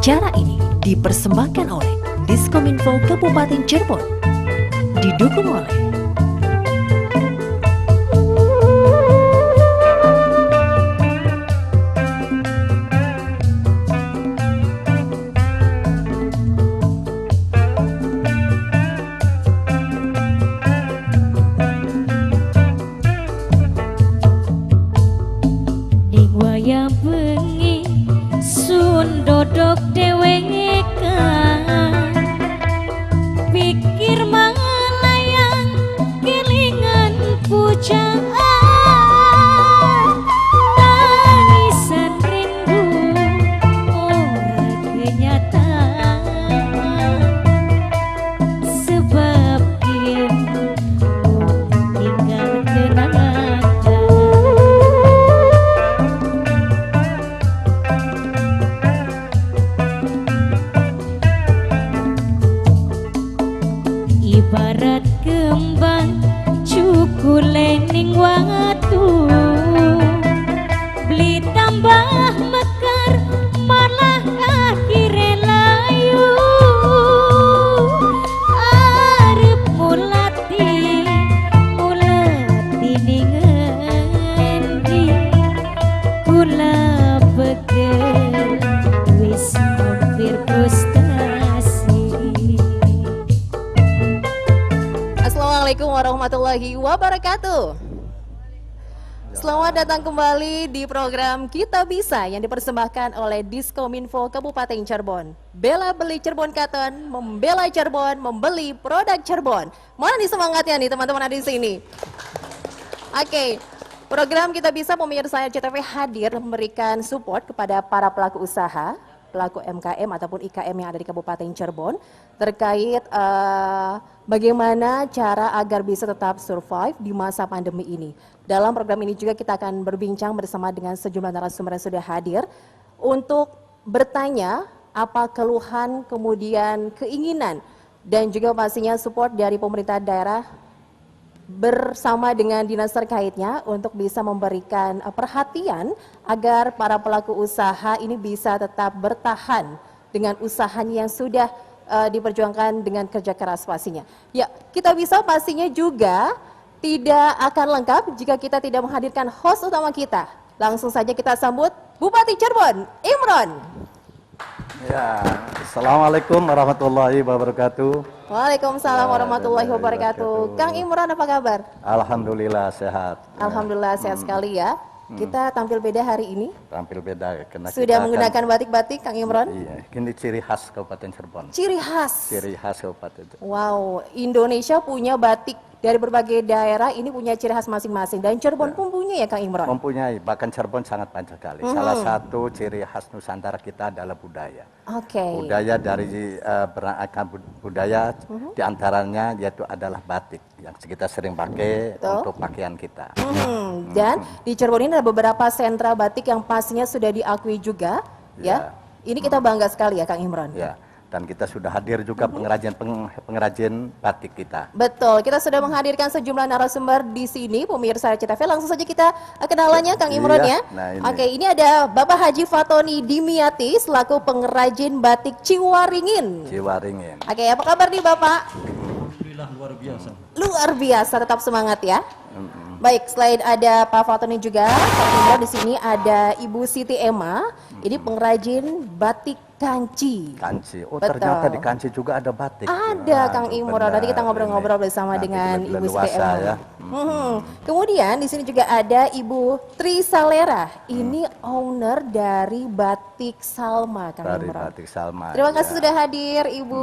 Acara ini dipersembahkan oleh Diskominfo Kabupaten Cirebon, didukung oleh Waya bengi sun dodok dewekan pikir melayang kelingan pujaan tangisan rindu ora kenyataan sebab kieu tinggal kenangan. Ibarat kembang cukulening watu beli tambah mekar malah akhire layu arep mulati ning endi kula pegel wis hampir frustasi. Assalamualaikum warahmatullahi wabarakatuh. Selamat datang kembali di program Kita Bisa yang dipersembahkan oleh Diskominfo Kabupaten Cirebon. Bela beli Cirebon Katon, membela Cirebon, membeli produk Cirebon. Mana nih semangatnya nih teman-teman ada di sini? Oke, program Kita Bisa pemirsa RCTV hadir memberikan support kepada para pelaku usaha, pelaku MKM ataupun IKM yang ada di Kabupaten Cirebon terkait bagaimana cara agar bisa tetap survive di masa pandemi ini. Dalam program ini juga kita akan berbincang bersama dengan sejumlah narasumber yang sudah hadir untuk bertanya apa keluhan, kemudian keinginan dan juga pastinya support dari pemerintah daerah bersama dengan dinas terkaitnya untuk bisa memberikan perhatian agar para pelaku usaha ini bisa tetap bertahan dengan usahanya yang sudah diperjuangkan dengan kerja keras pastinya. Ya, kita bisa pastinya juga tidak akan lengkap jika kita tidak menghadirkan host utama kita. Langsung saja kita sambut Bupati Cirebon, Imron. Ya, Assalamualaikum warahmatullahi wabarakatuh. Waalaikumsalam warahmatullahi wabarakatuh. Kang Imron apa kabar? Alhamdulillah sehat. Alhamdulillah sehat sekali ya. Kita tampil beda hari ini. Tampil beda karena Sudah kita menggunakan batik-batik Kang Imron? Iya, ini ciri khas Kabupaten Cirebon. Ciri khas. Ciri khas Kabupaten. Wow, Indonesia punya batik dari berbagai daerah ini punya ciri khas masing-masing dan Cirebon pun punya ya Kang Imron? Mempunyai, bahkan Cirebon sangat banyak sekali. Salah satu ciri khas Nusantara kita adalah budaya. Oke. Budaya dari beraneka budaya diantaranya yaitu adalah batik yang kita sering pakai untuk pakaian kita. Dan di Cirebon ini ada beberapa sentra batik yang pastinya sudah diakui juga, ya. Ini kita bangga sekali ya Kang Imron. Ya. Dan kita sudah hadir juga pengrajin batik kita. Betul, kita sudah menghadirkan sejumlah narasumber di sini, pemirsa RCTV. Langsung saja kita kenalannya Kang Imron ya. Nah, Oke, ini ada Bapak Haji Fatoni Dimiati selaku pengrajin batik Ciwaringin. Ciwaringin. Oke, apa kabar nih Bapak? Alhamdulillah luar biasa. Luar biasa, tetap semangat ya. Baik, selain ada Pak Fatoni juga, Kang Imron di sini ada Ibu Siti Emma. Ini pengrajin batik kanci. Kanci. Oh, Betul. ternyata di kanci juga ada batik. Ada Kang Imron. Nanti kita ngobrol-ngobrol bersama dengan Ibu Siti Emma. Ya. Kemudian di sini juga ada Ibu Tri Salera. Ini owner dari Batik Salma, Kang Dari Imron. Batik Salma. Terima kasih ya. sudah hadir Ibu.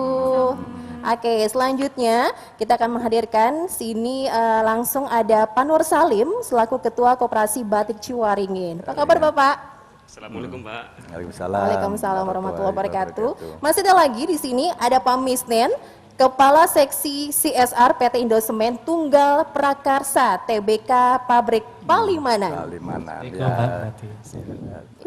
Oke, selanjutnya kita akan menghadirkan sini langsung ada Panur Salim selaku Ketua Koperasi Batik Ciwaringin. Apa kabar Bapak? Assalamualaikum Pak. Waalaikumsalam. Waalaikumsalam warahmatullahi wabarakatuh. Masih ada lagi di sini ada Pak Misnen, Kepala Seksi CSR PT Indosemen Tunggal Prakarsa TBK Pabrik Palimanan. Palimanan.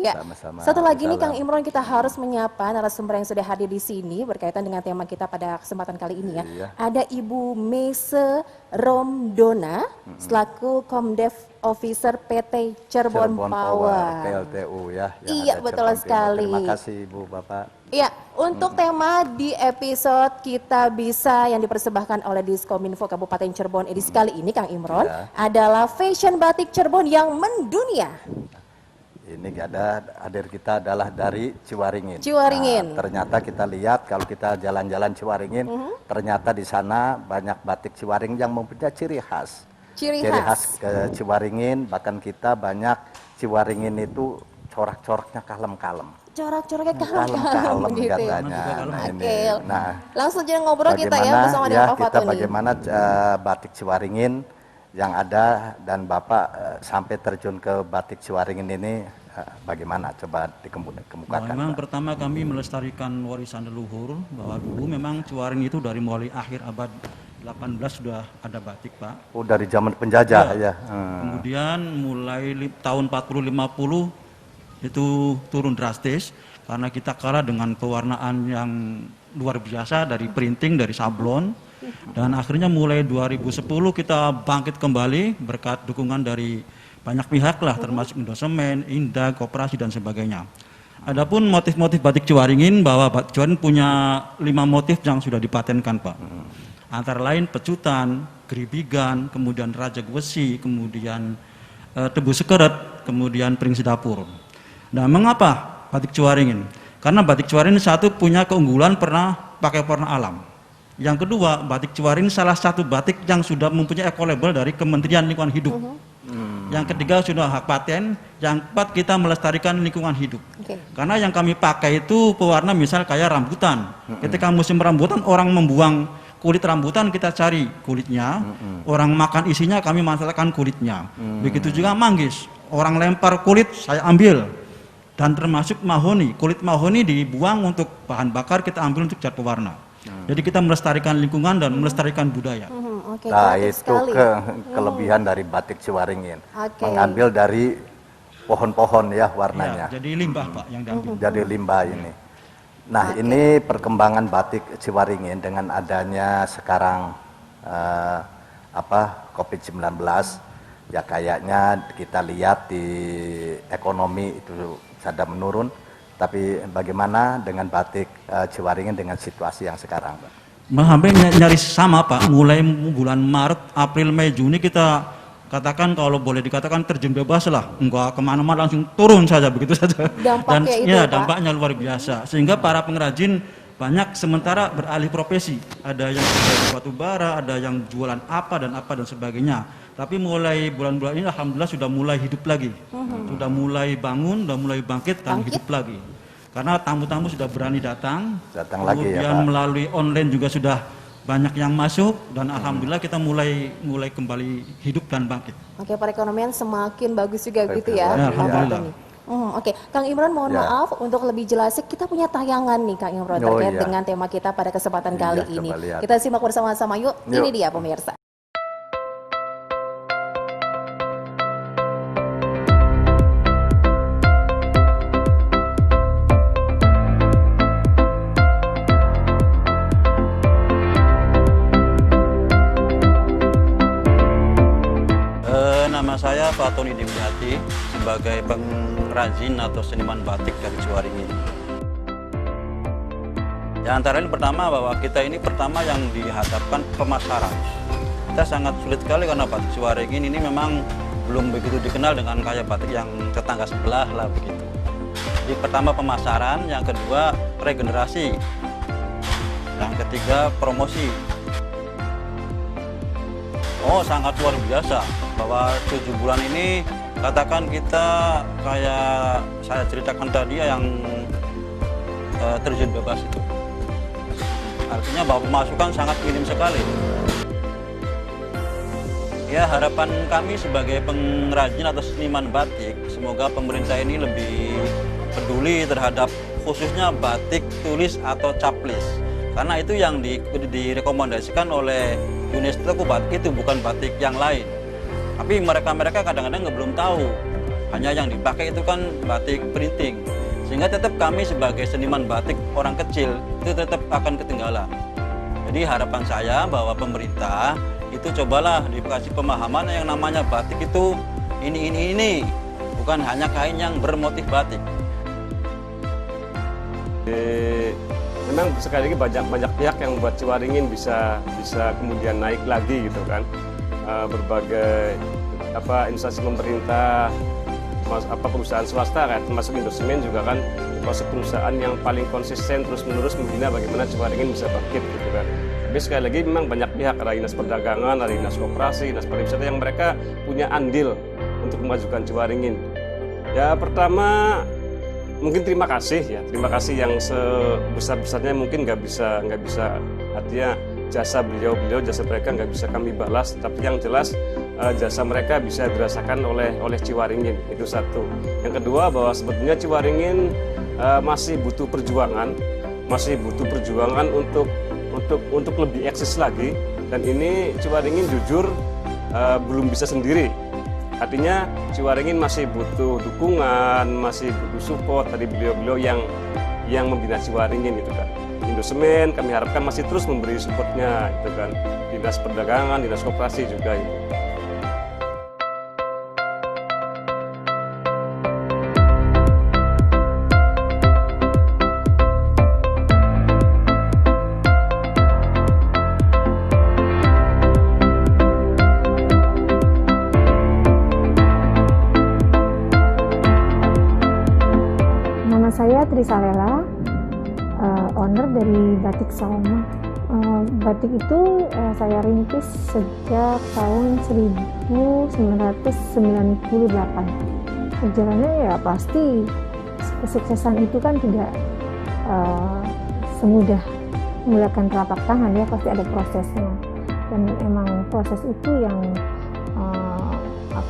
Ya. Sama-sama. Satu lagi nih Kang Imron, kita harus menyapa narasumber yang sudah hadir di sini berkaitan dengan tema kita pada kesempatan kali ini ya. Iya. Ada Ibu Mese Romdona selaku Komdev Officer PT Cirebon Power. PLTU ya. yang Iya, ada betul Cirebon Timur. sekali. Terima kasih Ibu Bapak. Iya, untuk tema di episode Kita Bisa yang dipersembahkan oleh Diskominfo Kabupaten Cirebon edisi kali ini, Kang Imron, adalah fashion batik Cirebon yang mendunia. Ini ada hadir kita adalah dari Ciwaringin. Ciwaringin. Nah, ternyata kita lihat kalau kita jalan-jalan Ciwaringin, ternyata di sana banyak batik Ciwaringin yang mempunyai ciri khas. Ciri khas ke Ciwaringin, bahkan kita banyak Ciwaringin itu corak-coraknya kalem-kalem. Corak-coraknya kalem-kalem gitu ya. Katanya. Nah, Oke, nah, langsung jadi ngobrol kita ya bersama dengan Pak kita Fatoni. bagaimana batik Ciwaringin yang ada dan Bapak sampai terjun ke batik Ciwaringin ini bagaimana? Coba dikemukakan. Memang Pak. pertama kami melestarikan warisan leluhur, bahwa dulu memang Ciwaringin itu dari mulai akhir abad 18 sudah ada batik, Pak. Oh, dari zaman penjajah ya. Kemudian mulai tahun 40-50 itu turun drastis karena kita kalah dengan pewarnaan yang luar biasa dari printing, dari sablon, dan akhirnya mulai 2010 kita bangkit kembali berkat dukungan dari banyak pihak lah, termasuk Indosemen, Indah, Koperasi dan sebagainya. Adapun motif-motif batik Ciwaringin, bahwa batik Ciwaringin punya 5 motif yang sudah dipatenkan, Pak. Antara lain pecutan, geribigan, kemudian rajak besi, kemudian tebu sekeret, kemudian peringsi dapur. Nah, mengapa batik Ciwaringin? Karena batik Ciwaringin satu punya keunggulan pernah pakai warna alam. Yang kedua, batik Ciwaringin salah satu batik yang sudah mempunyai eco-label dari Kementerian Lingkungan Hidup. Yang ketiga sudah hak paten, yang keempat kita melestarikan lingkungan hidup. Karena yang kami pakai itu pewarna misal kayak rambutan. Ketika musim rambutan orang membuang kulit rambutan, kita cari kulitnya. Orang makan isinya, kami manfaatkan kulitnya. Begitu juga manggis. Orang lempar kulit, saya ambil. Dan termasuk mahoni, kulit mahoni dibuang untuk bahan bakar, kita ambil untuk cat pewarna. Jadi kita melestarikan lingkungan dan melestarikan budaya. Nah, itu kelebihan dari batik Ciwaringin. Mengambil dari pohon-pohon ya warnanya. Ya, jadi limbah, Pak, yang diambil. Jadi limbah ini. Nah, ini perkembangan batik Ciwaringin dengan adanya sekarang COVID-19, ya kayaknya kita lihat di ekonomi itu sudah menurun, tapi bagaimana dengan batik Ciwaringin dengan situasi yang sekarang, Pak? Hampir nyaris sama, Pak. Mulai bulan Maret, April, Mei, Juni kita katakan kalau boleh dikatakan terjun bebas lah, enggak kemana-mana, langsung turun saja begitu saja. Dampaknya Dan itu, ya, Pak. dampaknya luar biasa. Sehingga para pengrajin banyak sementara beralih profesi. Ada yang jual batu bara, ada yang jualan apa dan sebagainya. Tapi mulai bulan-bulan ini alhamdulillah sudah mulai hidup lagi. Sudah mulai bangun, sudah mulai bangkit dan hidup lagi. Karena tamu-tamu sudah berani datang. Lagi ya, Kemudian Pak. melalui online juga sudah banyak yang masuk dan alhamdulillah kita mulai kembali hidup dan bangkit. Oke, perekonomian semakin bagus juga gitu ya. Ya, Pak alhamdulillah. Fatoni. Oke, Kang Imron mohon maaf untuk lebih jelasnya kita punya tayangan nih Kang Imron terkait dengan tema kita pada kesempatan kali ini. coba lihat. Kita simak bersama-sama yuk. Ini dia pemirsa. Nama saya Fatoni Dimyati sebagai pengrajin atau seniman batik dari Ciwaringin. Ya, antara lain pertama bahwa kita ini pertama yang dihadapkan pemasaran. Kita sangat sulit sekali karena batik Ciwaringin ini memang belum begitu dikenal dengan kayak batik yang tetangga sebelah lah begitu. Jadi pertama pemasaran, yang kedua regenerasi, yang ketiga promosi. Oh, sangat luar biasa bahwa 7 bulan ini katakan kita kayak saya ceritakan tadi yang terjun bebas itu. Artinya bahwa pemasukan sangat minim sekali. Ya, harapan kami sebagai pengrajin atau seniman batik, semoga pemerintah ini lebih peduli terhadap khususnya batik tulis atau caplis. Karena itu yang direkomendasikan oleh UNESCO, batik itu bukan batik yang lain. Tapi mereka kadang-kadang belum tahu. Hanya yang dipakai itu kan batik printing. Sehingga tetap kami sebagai seniman batik orang kecil itu tetap akan ketinggalan. Jadi harapan saya bahwa pemerintah itu cobalah dikasih pemahaman yang namanya batik itu ini. Bukan hanya kain yang bermotif batik. Memang sekali lagi banyak pihak yang buat Ciwaringin bisa kemudian naik lagi gitu kan. Berbagai instansi pemerintah, perusahaan swasta kan, termasuk Indosemen juga kan, termasuk perusahaan yang paling konsisten terus-menerus membina bagaimana Ciwaringin bisa bangkit gitu kan. Tapi sekali lagi memang banyak pihak, ada dinas perdagangan, ada dinas koperasi, dinas pariwisata yang mereka punya andil untuk memajukan Ciwaringin. Ya pertama mungkin terima kasih yang sebesar-besarnya mungkin nggak bisa artinya jasa beliau jasa mereka nggak bisa kami balas, tapi yang jelas jasa mereka bisa dirasakan oleh Ciwaringin, itu satu. Yang kedua bahwa sebetulnya Ciwaringin masih butuh perjuangan untuk lebih eksis lagi, dan ini Ciwaringin jujur belum bisa sendiri. Artinya Ciwaringin masih butuh dukungan, masih butuh support dari beliau-beliau yang membina Ciwaringin itu kan. Indosemen kami harapkan masih terus memberi supportnya itu kan. Dinas perdagangan, dinas koperasi juga itu. Saya Trisalela, owner dari Batik Saoma. Batik itu saya rintis sejak tahun 1998. Perjalanannya ya pasti kesuksesan itu kan tidak semudah menggunakan telapak tangan ya, pasti ada prosesnya. Dan emang proses itu yang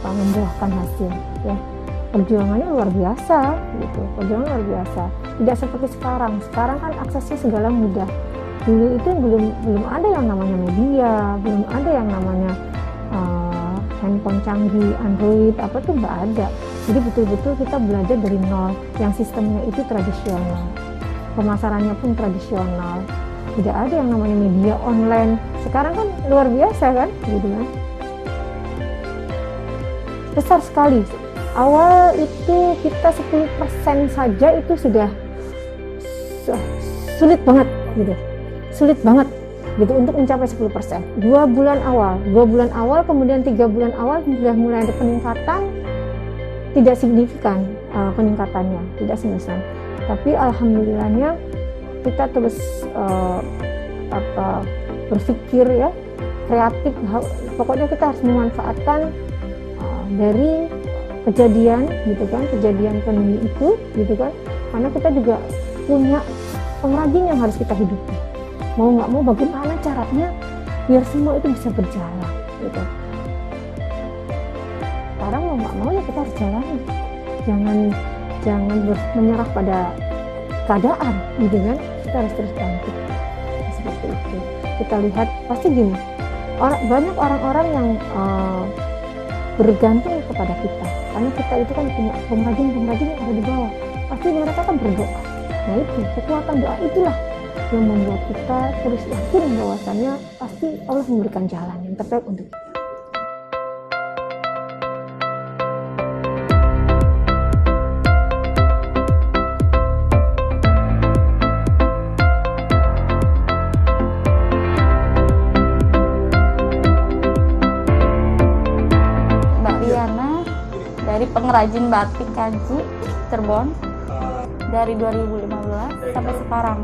membuahkan hasil ya. Perjuangannya luar biasa gitu, perjuangan luar biasa. Tidak seperti sekarang kan aksesnya segala mudah. Dulu itu belum ada yang namanya media, belum ada yang namanya handphone canggih, Android, tuh nggak ada. Jadi betul-betul kita belajar dari nol, yang sistemnya itu tradisional, pemasarannya pun tradisional. Tidak ada yang namanya media online. Sekarang kan luar biasa kan, gitu kan. Besar sekali. Awal itu kita 10% saja itu sudah sulit banget gitu untuk mencapai 10%. 2 bulan awal kemudian 3 bulan awal sudah mulai ada peningkatan, tidak signifikan peningkatannya, tidak signifikan. Tapi alhamdulillahnya kita terus berpikir ya, kreatif. Pokoknya kita harus memanfaatkan dari kejadian pandemi itu gitu kan, karena kita juga punya pengrajin yang harus kita hidupi. Mau nggak mau bagaimana caranya biar semua itu bisa berjalan gitu. Sekarang mau nggak mau ya kita harus jalani, jangan menyerah pada keadaan gitu kan, kita harus terus bangkit seperti itu. Kita lihat pasti gini, banyak orang-orang yang bergantung kepada kita, karena kita itu kan punya pengrajin-pengrajin yang ada di bawah, pasti mereka kan berdoa. Nah itu kekuatan doa itulah yang membuat kita terus yakin bahwasannya pasti Allah memberikan jalan yang terbaik untuk kita. Dari pengrajin batik Kaji Cirebon dari 2015 sampai sekarang.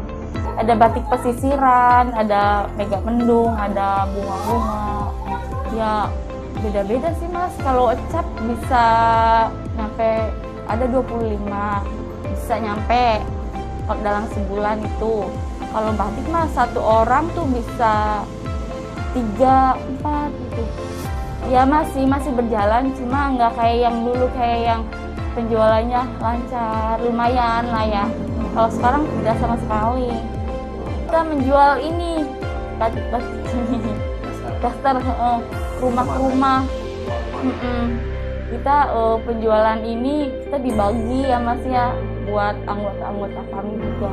Ada batik pesisiran, ada mega mendung, ada bunga-bunga. Ya beda-beda sih Mas. Kalau cat bisa nyampe ada 25, bisa nyampe dalam sebulan itu. Kalau batik Mas satu orang tuh bisa 3, 4 gitu. Ya masih berjalan, cuma nggak kayak yang dulu, kayak yang penjualannya lancar, lumayan lah ya. Kalau sekarang tidak sama sekali. Kita menjual ini batik-batik ini, daster rumah ke rumah. Kita penjualan ini kita dibagi ya Mas ya, buat anggota-anggota kami juga.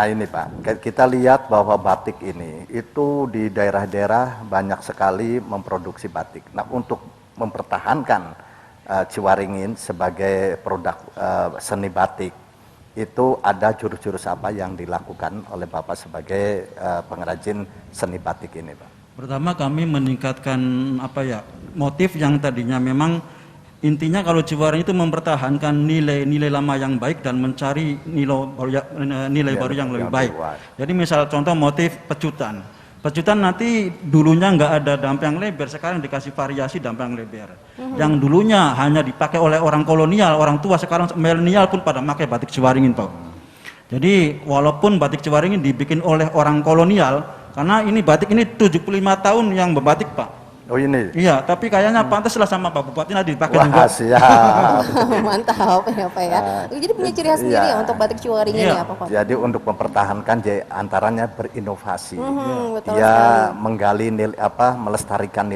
Nah ini Pak, kita lihat bahwa batik ini itu di daerah-daerah banyak sekali memproduksi batik. Nah untuk mempertahankan Ciwaringin sebagai produk seni batik, itu ada jurus-jurus apa yang dilakukan oleh Bapak sebagai pengrajin seni batik ini Pak? Pertama kami meningkatkan motif yang tadinya memang intinya kalau Ciwaringin itu mempertahankan nilai-nilai lama yang baik dan mencari nilai baru yang lebih baik. Jadi misal contoh motif pecutan. Pecutan nanti dulunya nggak ada dampang lebar, sekarang dikasih variasi dampang lebar. Yang dulunya hanya dipakai oleh orang kolonial, orang tua, sekarang milenial pun pada pakai batik Ciwaringin Pak. Jadi walaupun batik Ciwaringin dibikin oleh orang kolonial, karena ini batik ini 75 tahun yang berbatik Pak. Oh ini? Iya, tapi kayaknya pantas lah sama Pak Bupati nanti dipakai Wah, juga. siap. Mantap ya Pak ya. Jadi punya ciri khas sendiri ya untuk batik Ciwaringin ya Pak. Jadi untuk mempertahankan antaranya berinovasi. Betul Dia sekali. menggali melestarikan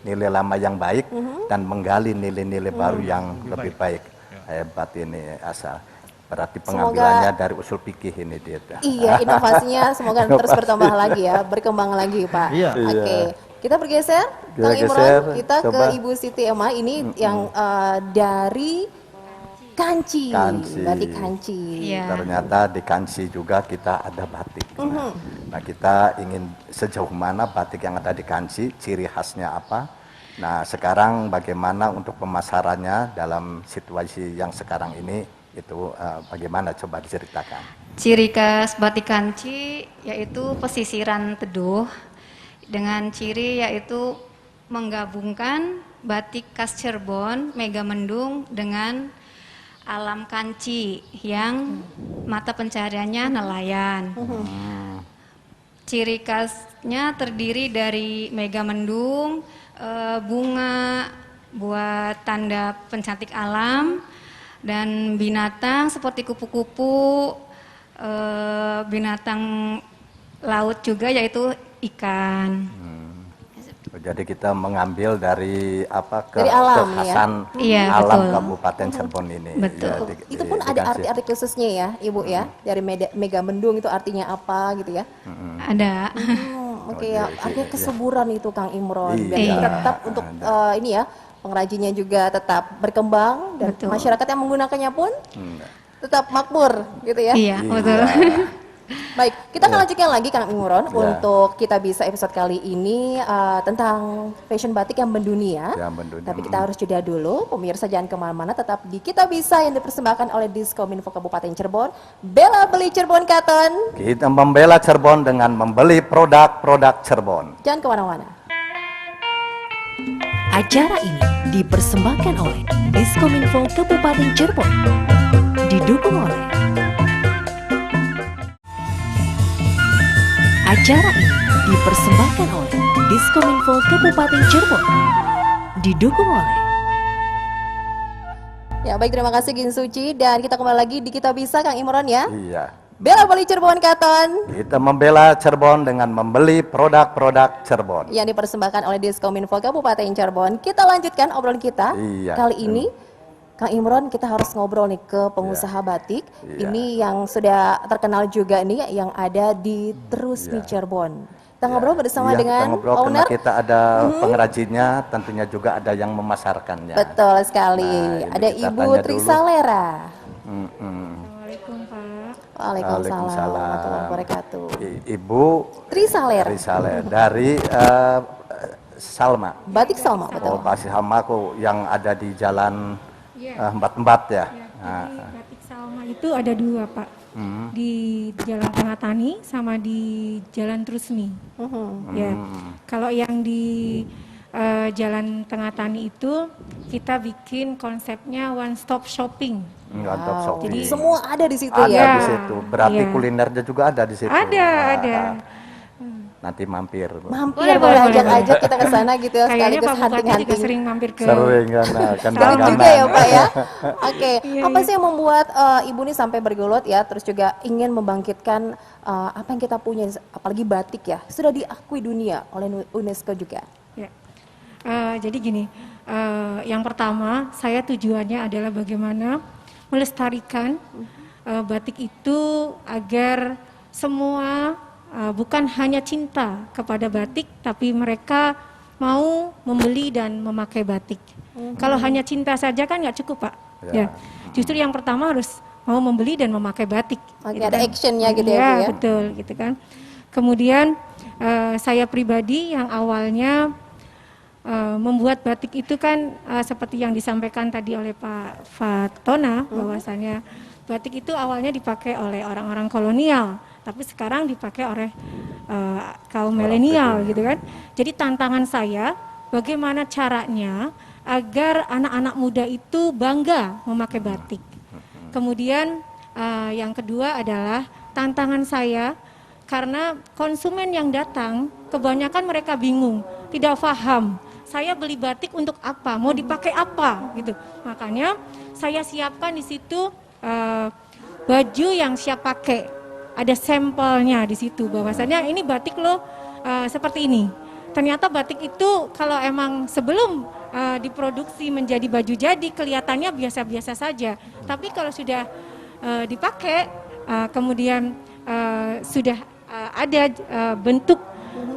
nilai lama yang baik dan menggali nilai-nilai baru yang lebih baik. Hebat ini asal. Berarti pengambilannya dari usul fikih ini dia. Iya, inovasinya semoga terus bertambah lagi ya, berkembang lagi Pak. Iya. Oke, kita bergeser, Kita Kang Imron, geser, kita coba. ke Ibu Siti Emma ini yang dari Kanci, batik Kanci. Iya. Ternyata di Kanci juga kita ada batik. Nah kita ingin sejauh mana batik yang ada di Kanci, ciri khasnya apa. Nah sekarang bagaimana untuk pemasarannya dalam situasi yang sekarang ini, itu bagaimana coba diceritakan. Ciri khas batik Kanci yaitu pesisiran teduh dengan ciri yaitu menggabungkan batik khas Cirebon, Megamendung dengan alam Kanci yang mata pencahariannya nelayan. Ciri khasnya terdiri dari Megamendung, bunga buat tanda pencantik alam, dan binatang seperti kupu-kupu, binatang laut juga yaitu ikan. Jadi kita mengambil dari Dari alam, kekhasan Iya, alam betul. Kabupaten Cirebon ini. Betul. Ya, Itu pun di ada Kanci. arti-arti khususnya ya Ibu ya, dari Megamendung itu artinya apa gitu ya. Ada. Oke ya, artinya kesuburan itu Kang Imron. Biar Iya. tetap untuk ini ya, pengrajinnya juga tetap berkembang dan Betul. masyarakat yang menggunakannya pun tetap makmur gitu ya. Iya, betul. Baik, kita akan lanjutkan lagi Kang Imron untuk Kita Bisa episode kali ini tentang fashion batik yang mendunia. Yang mendunia. Tapi kita harus jeda dulu, pemirsa jangan kemana-mana, tetap di Kita Bisa yang dipersembahkan oleh Diskominfo Kabupaten Cirebon. Bela beli Cirebon Cotton. Kita membela Cirebon dengan membeli produk-produk Cirebon. Jangan kemana-mana. Acara ini dipersembahkan oleh Diskominfo Kabupaten Cirebon. Didukung oleh Acara ini dipersembahkan oleh Diskominfo Kabupaten Cirebon. Didukung oleh Ya baik, terima kasih Gin Suci, dan kita kembali lagi di Kita Bisa Kang Imron ya. Iya. Bela beli Cirebon Cotton Kita membela Cirebon dengan membeli produk-produk Cirebon. yang dipersembahkan oleh Diskominfo Kabupaten Cirebon. Kita lanjutkan obrolan kita. Iya. Kali ini Kang Imron, kita harus ngobrol nih ke pengusaha batik. Iya. Ini yang sudah terkenal juga nih yang ada di Terusmi Cirebon. Kita ngobrol bersama Iya, dengan kita ngobrol karena owner. kita ada pengrajinnya, tentunya juga ada yang memasarkannya. Betul sekali. Nah, ini Ada kita Ibu tanya Trisalera. Assalamualaikum Pak. Waalaikumsalam warahmatullahi wabarakatuh. Ibu Trisalera. Risaleh dari Salma. Batik Salma, betul. Oh, Pak Salma yang ada di jalan Iya. Empat-Empat ya. Ya, Nah, jadi batik Salma itu ada dua Pak, di Jalan Tengah Tani sama di Jalan Trusmi. Ya, kalau yang di Jalan Tengah Tani itu kita bikin konsepnya one stop shopping. Ngantok shopping. Jadi semua ada di situ ada ya. di situ. Berarti Iya. kulinernya juga ada di situ. Ada, Nah, ada. Nanti mampir. Mampir, Boleh, boleh boleh, ajak-ajak kita ke sana gitu ya, Kayaknya sekaligus Pak Bupati juga hunting-hunting. sering mampir ke Sering karena kan Tahu langganan. juga ya Pak ya. Oke, Iya, apa iya. sih yang membuat Ibu nih sampai bergelut ya, terus juga ingin membangkitkan apa yang kita punya, apalagi batik ya, sudah diakui dunia oleh UNESCO juga. Ya. Jadi gini, yang pertama saya tujuannya adalah bagaimana melestarikan batik itu agar semua bukan hanya cinta kepada batik, tapi mereka mau membeli dan memakai batik. Kalau hanya cinta saja kan nggak cukup, Pak. Ya. Justru yang pertama harus mau membeli dan memakai batik. Oke, gitu ada kan. actionnya gitu ya, Bu, Iya, ya. betul, gitu kan. Kemudian saya pribadi yang awalnya membuat batik itu kan seperti yang disampaikan tadi oleh Pak Fatona, bahwasannya batik itu awalnya dipakai oleh orang-orang kolonial, tapi sekarang dipakai oleh kaum milenial gitu kan. Jadi tantangan saya bagaimana caranya agar anak-anak muda itu bangga memakai batik. Kemudian yang kedua adalah tantangan saya karena konsumen yang datang kebanyakan mereka bingung, tidak paham. Saya beli batik untuk apa? Mau dipakai apa? Gitu. Makanya saya siapkan di situ baju yang siap pakai. Ada sampelnya di situ bahwasannya ini batik loh seperti ini. Ternyata batik itu kalau emang sebelum diproduksi menjadi baju jadi kelihatannya biasa-biasa saja. Tapi kalau sudah dipakai kemudian sudah ada bentuk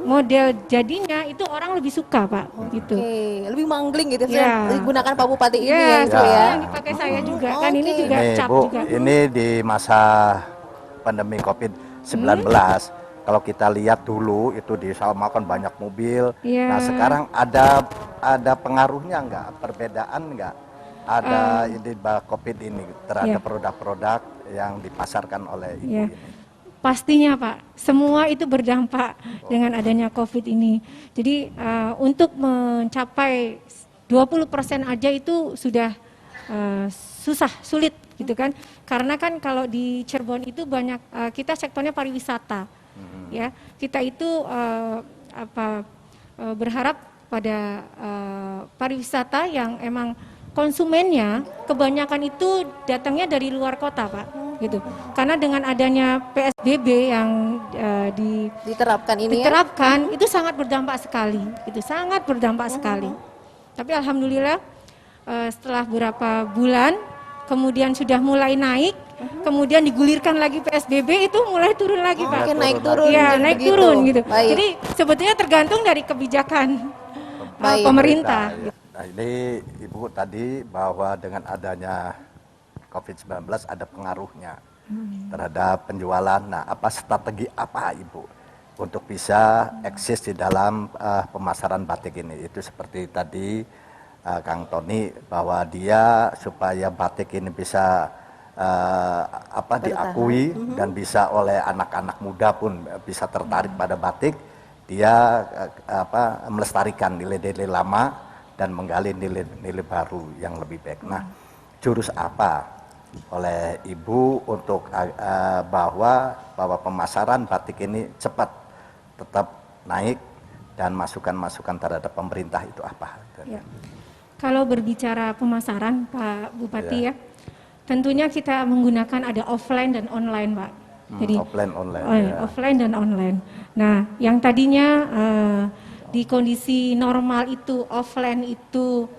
model jadinya itu orang lebih suka, Pak. Gitu. Oke, lebih mangling gitu Ya. digunakan Pak Bupati ini Ya, ya, Bu ya. yang dipakai saya juga kan ini Oke. juga Ini cap Bu, juga. ini di masa pandemi COVID-19, kalau kita lihat dulu itu di Salma kan banyak mobil. Iya. Nah sekarang ada pengaruhnya nggak, perbedaan nggak? Ada ini COVID ini terhadap Iya. produk-produk yang dipasarkan oleh Ibu Iya. ini. Pastinya Pak, semua itu berdampak dengan adanya COVID ini. Jadi untuk mencapai 20% aja itu sudah susah, sulit gitu kan. Karena kan kalau di Cirebon itu banyak, kita sektornya pariwisata. Ya, kita itu berharap pada pariwisata yang emang konsumennya kebanyakan itu datangnya dari luar kota, Pak, gitu. Karena dengan adanya PSBB yang Diterapkan ini diterapkan itu sangat berdampak sekali, itu sangat berdampak sekali. Tapi alhamdulillah setelah beberapa bulan kemudian sudah mulai naik, kemudian digulirkan lagi PSBB itu mulai turun lagi, Pak. Oke, naik turun. Ya, gitu, naik begitu. turun gitu. Baik. Jadi sebetulnya tergantung dari kebijakan Baik. pemerintah. Nah, ini Ibu tadi bahwa dengan adanya COVID-19 ada pengaruhnya terhadap penjualan. Nah, apa strategi apa Ibu untuk bisa eksis di dalam pemasaran batik ini? Itu seperti tadi Kang Tony bahwa dia supaya batik ini bisa diakui dan bisa oleh anak-anak muda pun bisa tertarik pada batik, dia melestarikan nilai-nilai lama dan menggali nilai-nilai baru yang lebih baik. Nah, jurus apa oleh Ibu untuk bahwa pemasaran batik ini cepat tetap naik dan masukan-masukan terhadap pemerintah itu apa? Ya. Kalau berbicara pemasaran, Pak Bupati ya, tentunya kita menggunakan ada offline dan online, Pak. Jadi offline, online. Offline dan online. Nah, yang tadinya di kondisi normal itu offline itu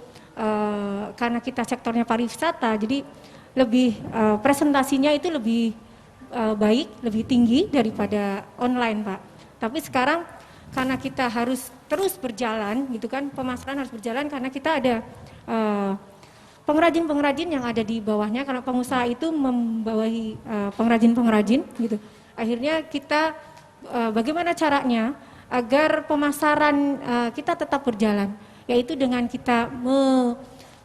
karena kita sektornya pariwisata, jadi lebih presentasinya itu lebih baik, lebih tinggi daripada online, Pak. Tapi sekarang karena kita harus terus berjalan, gitu kan, pemasaran harus berjalan karena kita ada pengrajin-pengrajin yang ada di bawahnya, karena pengusaha itu membawahi pengrajin-pengrajin, gitu. Akhirnya kita bagaimana caranya agar pemasaran kita tetap berjalan, yaitu dengan kita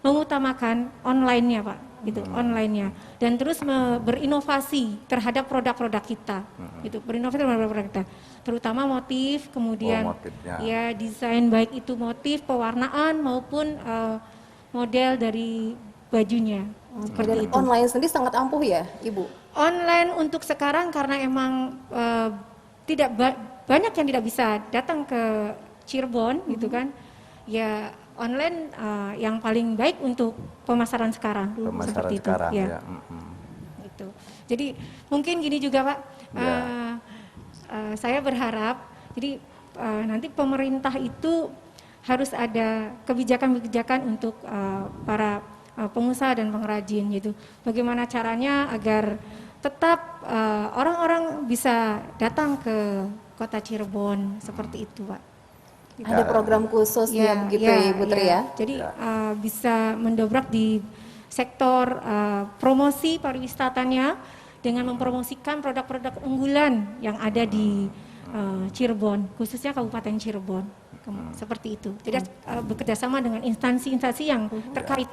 mengutamakan online-nya, Pak, gitu, online-nya, dan terus berinovasi terhadap produk-produk kita, gitu, berinovasi terhadap produk kita, terutama motif, kemudian ya desain, baik itu motif, pewarnaan maupun model dari bajunya. Seperti itu. Online sendiri sangat ampuh ya, Ibu? Online untuk sekarang karena emang tidak banyak yang tidak bisa datang ke Cirebon, gitu kan, ya online yang paling baik untuk pemasaran sekarang. Pemasaran seperti sekarang itu, ya. Gitu. Jadi mungkin gini juga, Pak, saya berharap jadi nanti pemerintah itu harus ada kebijakan-kebijakan untuk para pengusaha dan pengrajin, gitu. Bagaimana caranya agar tetap orang-orang bisa datang ke kota Cirebon seperti itu, Pak. Gitu. Ada program khusus ya begitu ya, Ibu Tri ya. Jadi bisa mendobrak di sektor promosi pariwisatanya dengan mempromosikan produk-produk unggulan yang ada di Cirebon, khususnya Kabupaten Cirebon. Seperti itu. Jadi bekerja sama dengan instansi-instansi yang terkait.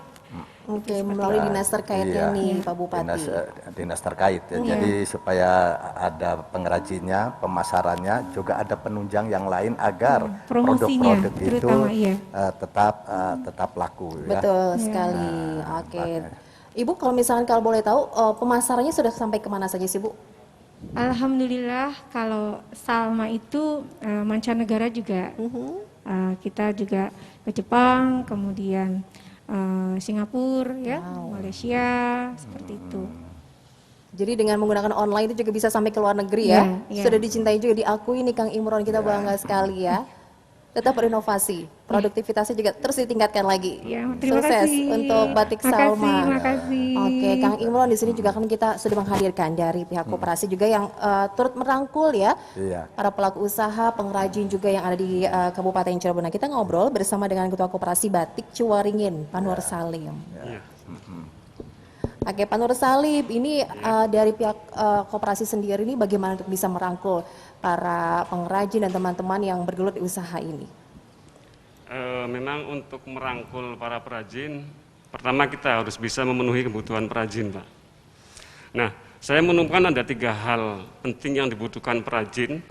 Oke, melalui dinas terkaitnya nih Pak Bupati. Dinas terkait ya. Jadi supaya ada pengrajinnya, pemasarannya, juga ada penunjang yang lain agar produk-produk itu tetap laku. Betul sekali. Oke. Ibu kalau misalkan kalau boleh tahu pemasarannya sudah sampai kemana saja sih Bu? Alhamdulillah kalau Salma itu mancanegara juga. Kita juga ke Jepang, kemudian Singapura, ya, Malaysia, seperti itu. Jadi dengan menggunakan online itu juga bisa sampai ke luar negeri ya. Sudah dicintai juga, diakui nih Kang Imron, kita bangga sekali ya. Tetap berinovasi, produktivitasnya juga terus ditingkatkan lagi. Terima Sukses kasih untuk Batik Salma. Makasih. Oke, Kang Imron di sini juga kan kita sudah menghadirkan dari pihak koperasi juga yang turut merangkul ya. Para pelaku usaha, pengrajin juga yang ada di Kabupaten Cirebon. Nah, kita ngobrol bersama dengan Ketua Koperasi Batik Ciwaringin, Pak Nur Salim. Oke, Pak Nur Salim, ini dari pihak koperasi sendiri ini bagaimana untuk bisa merangkul para pengrajin dan teman-teman yang bergelut di usaha ini? Memang untuk merangkul para perajin, pertama kita harus bisa memenuhi kebutuhan perajin, Pak. Nah, saya menemukan ada 3 hal penting yang dibutuhkan perajin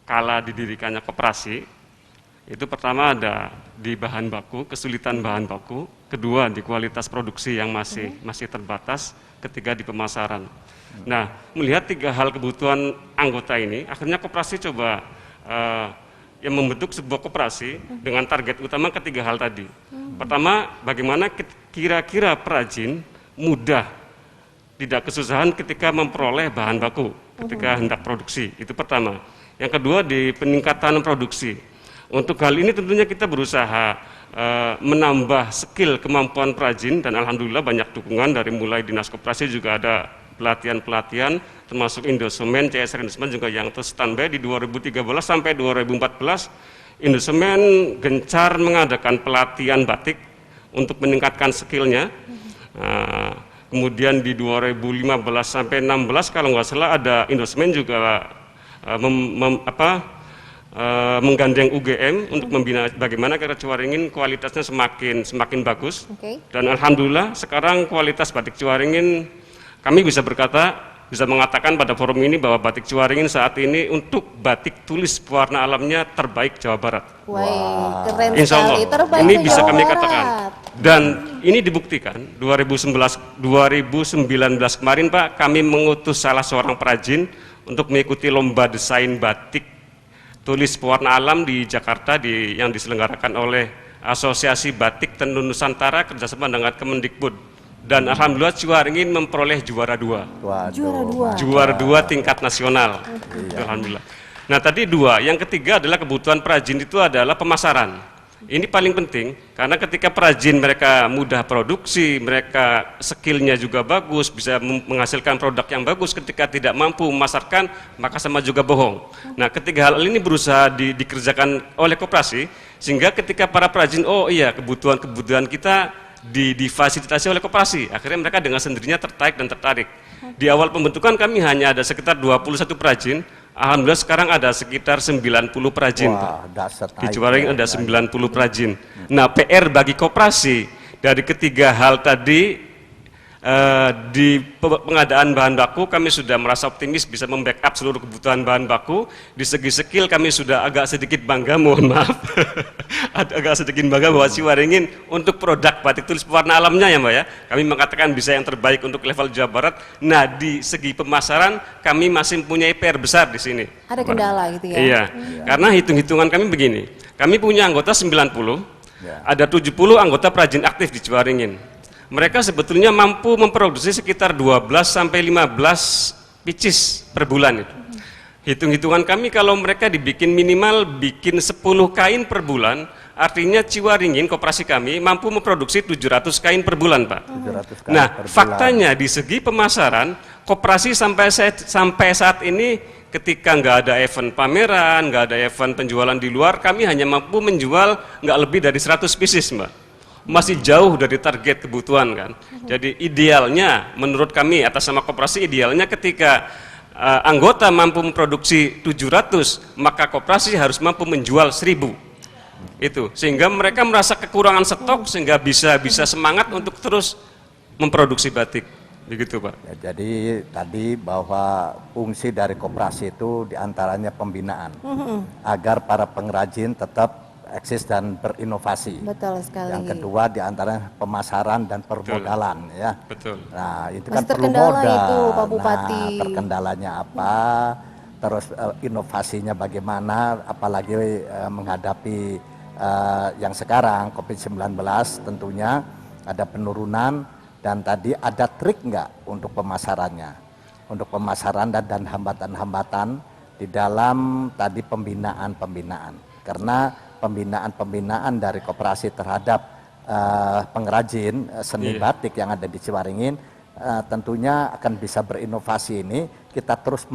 kala didirikannya koperasi. Itu pertama ada di bahan baku, kesulitan bahan baku. Kedua di kualitas produksi yang masih terbatas. Ketiga di pemasaran. Nah, melihat 3 hal kebutuhan anggota ini, akhirnya koperasi coba yang membentuk sebuah koperasi dengan target utama ketiga hal tadi. Pertama, bagaimana kira-kira perajin mudah, tidak kesusahan ketika memperoleh bahan baku, ketika hendak produksi. Itu pertama. Yang kedua di peningkatan produksi. Untuk hal ini tentunya kita berusaha menambah skill kemampuan perajin dan alhamdulillah banyak dukungan dari mulai Dinas Koperasi juga ada pelatihan-pelatihan termasuk Indosemen, CSR Indosemen juga yang terus standby di 2013 sampai 2014 Indosemen gencar mengadakan pelatihan batik untuk meningkatkan skillnya. Kemudian di 2015 sampai 16 kalau nggak salah ada Indosemen juga menggandeng UGM untuk membina bagaimana kira Ciwaringin kualitasnya semakin bagus. Dan alhamdulillah sekarang kualitas batik Ciwaringin kami bisa mengatakan pada forum ini bahwa batik Ciwaringin saat ini untuk batik tulis pewarna alamnya terbaik Jawa Barat. Wah, keren Insya Allah, sekali. Terbaik ini bisa Jawa kami Barat. katakan. Dan ini dibuktikan 2019 kemarin Pak, kami mengutus salah seorang perajin untuk mengikuti lomba desain batik tulis pewarna alam di Jakarta yang diselenggarakan oleh Asosiasi Batik Tenun Nusantara kerjasama dengan Kemendikbud. Dan alhamdulillah Ciwaringin memperoleh juara 2. Juara 2 tingkat nasional. Alhamdulillah. Nah tadi 2, yang ketiga adalah kebutuhan perajin itu adalah pemasaran. Ini paling penting karena ketika perajin mereka mudah produksi, mereka skillnya juga bagus, bisa menghasilkan produk yang bagus. Ketika tidak mampu memasarkan maka sama juga bohong. Nah ketiga hal ini berusaha dikerjakan oleh koperasi sehingga ketika para perajin kebutuhan kita difasilitasi oleh koperasi, akhirnya mereka dengan sendirinya tertarik. Di awal pembentukan kami hanya ada sekitar 21 perajin, alhamdulillah sekarang ada sekitar 90 perajin. Di Ciwaringin ada 90 perajin. Nah PR bagi koperasi dari ketiga hal tadi di pengadaan bahan baku kami sudah merasa optimis bisa membackup seluruh kebutuhan bahan baku. Di segi skill kami sudah agak sedikit bangga, mohon maaf agak sedikit bangga bahwa Ciwaringin untuk produk batik tulis pewarna alamnya ya Mbak ya, kami mengatakan bisa yang terbaik untuk level Jawa Barat. Nah di segi pemasaran kami masih mempunyai PR besar di sini. Ada kendala gitu ya? Iya, karena hitung-hitungan kami begini, kami punya anggota 90, ada 70 anggota perajin aktif di Ciwaringin. Mereka sebetulnya mampu memproduksi sekitar 12 sampai 15 pieces per bulan itu. Hitung-hitungan kami kalau mereka dibikin minimal bikin 10 kain per bulan, Artinya Ciwaringin, koperasi kami, mampu memproduksi 700 kain per bulan, Pak. 700 kain Nah, per bulan. faktanya di segi pemasaran, koperasi sampai saat ini ketika nggak ada event pameran, nggak ada event penjualan di luar, kami hanya mampu menjual nggak lebih dari 100 pieces, Mbak. Masih jauh dari target kebutuhan kan. Jadi idealnya, menurut kami atas nama koperasi, idealnya ketika anggota mampu memproduksi 700, maka koperasi harus mampu menjual 1000. Itu sehingga mereka merasa kekurangan stok sehingga bisa semangat untuk terus memproduksi batik, begitu Pak. Ya, jadi tadi bahwa fungsi dari koperasi itu diantaranya pembinaan agar para pengrajin tetap eksis dan berinovasi. Betul sekali. Yang kedua diantaranya pemasaran dan permodalan. Betul. Ya. Betul. Nah itu Masih kan perlu terkendala modal. itu, Pak Bupati. Nah, terkendalanya apa? Terus inovasinya bagaimana? Apalagi menghadapi yang sekarang COVID-19 tentunya ada penurunan dan tadi ada trik nggak untuk pemasarannya, untuk pemasaran dan hambatan-hambatan di dalam tadi pembinaan karena pembinaan dari koperasi terhadap pengrajin seni batik yang ada di Ciwaringin tentunya akan bisa berinovasi ini kita terus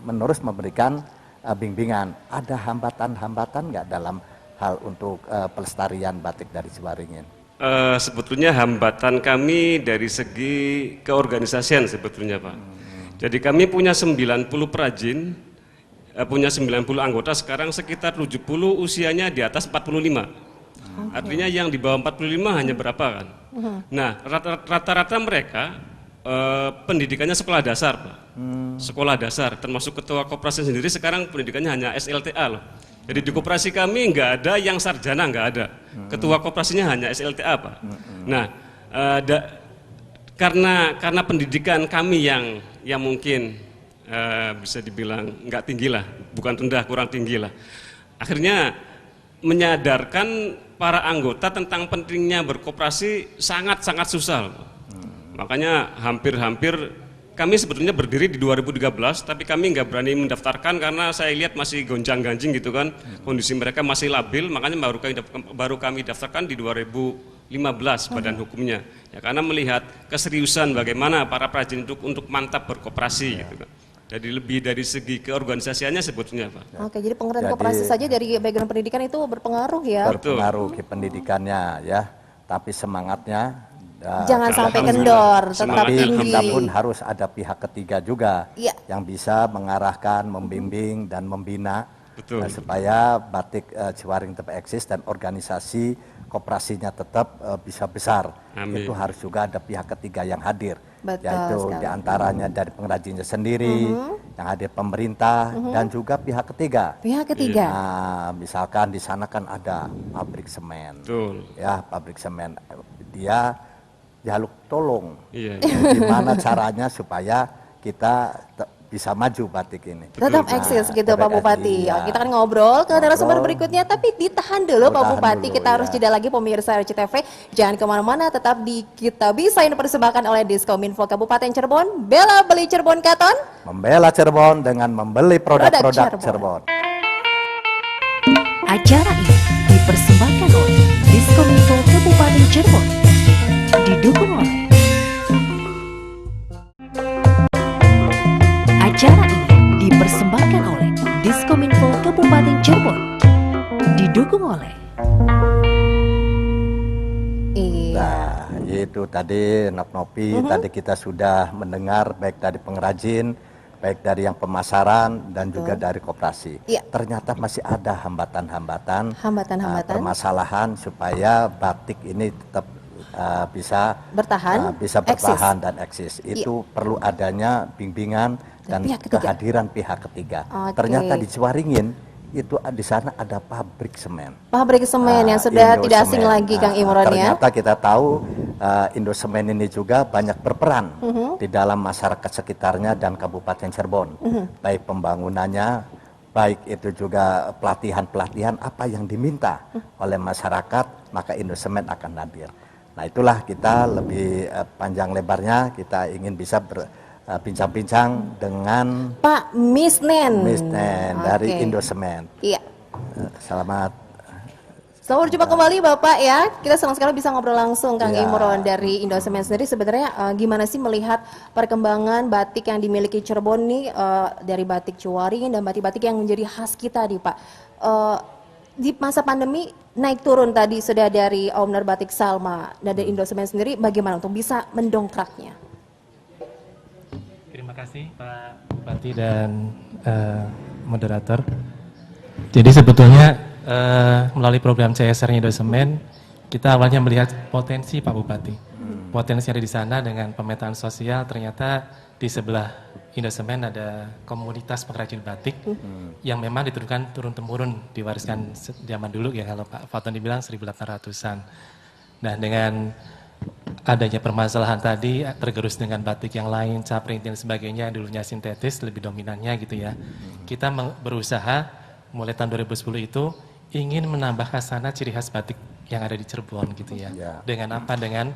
menerus memberikan bimbingan. Ada hambatan-hambatan nggak dalam hal untuk pelestarian batik dari Ciwaringin? Sebetulnya hambatan kami dari segi keorganisasian sebetulnya Pak. Jadi kami punya 90 perajin, punya 90 anggota, sekarang sekitar 70 usianya di atas 45. Artinya yang di bawah 45 hanya berapa kan? Nah rata-rata mereka pendidikannya sekolah dasar Pak. Sekolah dasar, termasuk ketua koperasi sendiri sekarang pendidikannya hanya SLTA loh. Jadi di koperasi kami nggak ada yang sarjana, nggak ada. Ketua koperasinya hanya SLTA Pak. Nah, karena pendidikan kami yang mungkin bisa dibilang nggak tinggi lah, bukan rendah, kurang tinggi lah. Akhirnya menyadarkan para anggota tentang pentingnya berkoperasi sangat-sangat susah. Makanya hampir kami sebetulnya berdiri di 2013, tapi kami nggak berani mendaftarkan karena saya lihat masih gonjang-ganjing gitu kan, kondisi mereka masih labil, makanya baru kami daftarkan di 2015 badan hukumnya. Ya karena melihat keseriusan bagaimana para perajin untuk mantap berkoperasi gitu kan. Jadi lebih dari segi keorganisasiannya sebetulnya Pak. Oke, jadi pengertian koperasi saja dari background pendidikan itu berpengaruh ya? Berpengaruh ke pendidikannya ya, tapi semangatnya jangan sampai kendor, tetap tinggi. Kita pun harus ada pihak ketiga juga yang bisa mengarahkan, membimbing dan membina supaya batik Ciwaring tetap eksis dan organisasi koperasinya tetap bisa besar. Amin. Itu harus juga ada pihak ketiga yang hadir. Betul yaitu sekali. diantaranya dari pengrajinnya sendiri, yang hadir pemerintah dan juga pihak ketiga. Pihak ketiga. Nah, misalkan di sana kan ada pabrik semen, ya pabrik semen, dia jaluk tolong, gimana caranya supaya kita bisa maju batik ini. Tetap eksis gitu Pak Bupati. Iya. Kita akan ngobrol ke narasumber berikutnya, tapi ditahan dulu Pak Bupati. Dulu, kita harus jeda lagi pemirsa RCTV. Jangan kemana-mana, tetap di Kita Bisa yang dipersembahkan oleh Diskominfo Kabupaten Cirebon. Bela beli Cirebon Katon. Membela Cirebon dengan membeli produk-produk Cirebon. Acara ini dipersembahkan oleh Diskominfo Kabupaten Cirebon. Didukung oleh Acara ini dipersembahkan oleh Diskominfo Kabupaten Cirebon. Didukung oleh Nah, itu tadi Nopi, tadi kita sudah mendengar baik dari pengrajin, baik dari yang pemasaran dan juga dari koperasi. Ternyata masih ada hambatan-hambatan, permasalahan supaya batik ini tetap bisa bertahan, dan eksis. Itu perlu adanya bimbingan dan kehadiran pihak ketiga. Ternyata di Ciwaringin itu di sana ada pabrik semen. Pabrik semen yang sudah tidak asing lagi Kang Imron ya. Ternyata kita tahu Indosemen ini juga banyak berperan di dalam masyarakat sekitarnya dan Kabupaten Cirebon. Baik pembangunannya, baik itu juga pelatihan-pelatihan apa yang diminta oleh masyarakat, maka Indosemen akan hadir. Nah itulah kita lebih panjang lebarnya kita ingin bisa bincang-bincang dengan Pak Misnen dari Indosemen. Iya. Selamat Selamat berjumpa kembali Bapak ya. Kita senang sekali bisa ngobrol langsung Kang Imron dari Indosemen sendiri. Sebenarnya gimana sih melihat perkembangan batik yang dimiliki Cirebon nih, dari batik Ciwaringin dan batik-batik yang menjadi khas kita nih Pak. Di masa pandemi naik turun tadi sudah dari owner Batik Salma dan dari Indosemen sendiri, bagaimana untuk bisa mendongkraknya? Terima kasih Pak Bupati dan moderator. Jadi sebetulnya melalui program CSR Indosemen, kita awalnya melihat potensi Pak Bupati. Potensi ada di sana dengan pemetaan sosial, ternyata di sebelah Indosemen ada komunitas pengrajin batik yang memang diturunkan turun-temurun, diwariskan zaman dulu ya, kalau Pak Fatoni bilang 1800-an. Nah dengan adanya permasalahan tadi, tergerus dengan batik yang lain, cap printing dan sebagainya, dulunya sintetis, lebih dominannya gitu ya. Kita berusaha mulai tahun 2010 itu ingin menambah khasana ciri khas batik yang ada di Cirebon gitu ya. Dengan apa? Dengan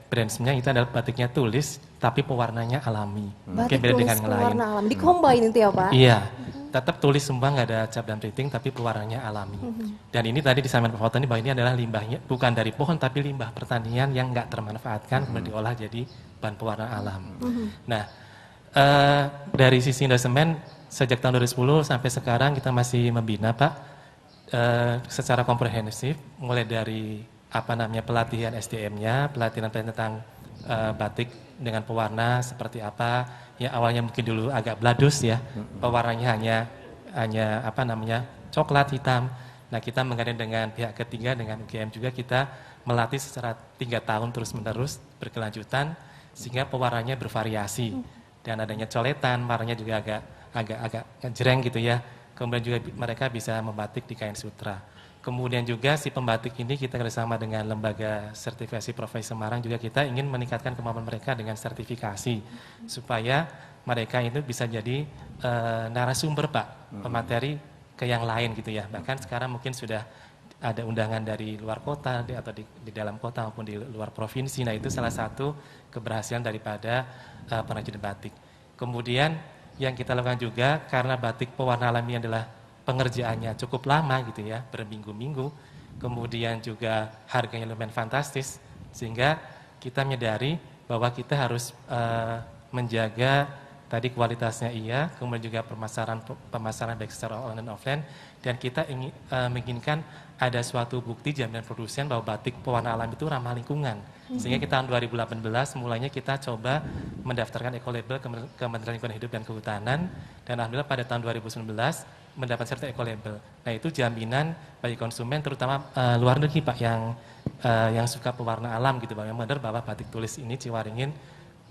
brandsnya itu adalah batiknya tulis tapi pewarnanya alami. Mungkin beda dengan yang lain. Pewarna alami, dicombine itu ya Pak? Iya, tetap tulis semua nggak ada cap dan printing tapi pewarnanya alami. Dan ini tadi disampaikan Pak Fatoni bahwa ini adalah limbahnya bukan dari pohon tapi limbah pertanian yang nggak termanfaatkan kemudian diolah jadi bahan pewarna alam. Nah, dari sisi Indosemen sejak tahun 2010 sampai sekarang kita masih membina Pak secara komprehensif, mulai dari pelatihan SDM-nya, pelatihan tentang batik dengan pewarna seperti apa. Ya awalnya mungkin dulu agak bladus ya, pewarnanya hanya coklat hitam. Nah kita menggandeng dengan pihak ketiga dengan UGM juga, kita melatih secara 3 tahun terus-menerus berkelanjutan sehingga pewarnanya bervariasi dan adanya coletan, warnanya juga agak jreng gitu ya. Kemudian juga mereka bisa membatik di kain sutra. Kemudian juga si pembatik ini kita bersama dengan lembaga sertifikasi profesi Semarang juga kita ingin meningkatkan kemampuan mereka dengan sertifikasi supaya mereka itu bisa jadi narasumber Pak, pemateri ke yang lain gitu ya. Bahkan sekarang mungkin sudah ada undangan dari luar kota atau di dalam kota maupun di luar provinsi. Nah itu salah satu keberhasilan daripada pengrajin batik. Kemudian yang kita lakukan juga karena batik pewarna alami adalah pengerjaannya cukup lama gitu ya, berminggu-minggu, kemudian juga harganya lumayan fantastis, sehingga kita menyadari bahwa kita harus menjaga tadi kualitasnya iya, kemudian juga pemasaran baik secara online dan offline, dan kita menginginkan ada suatu bukti jaminan produsen bahwa batik pewarna alam itu ramah lingkungan. Sehingga kita tahun 2018 mulainya kita coba mendaftarkan ekolabel ke Kementerian Lingkungan Hidup dan Kehutanan, dan alhamdulillah pada tahun 2019 mendapat sertifikat ekolabel. Nah itu jaminan bagi konsumen terutama luar negeri Pak yang suka pewarna alam gitu Pak, yang benar bahwa batik tulis ini Ciwaringin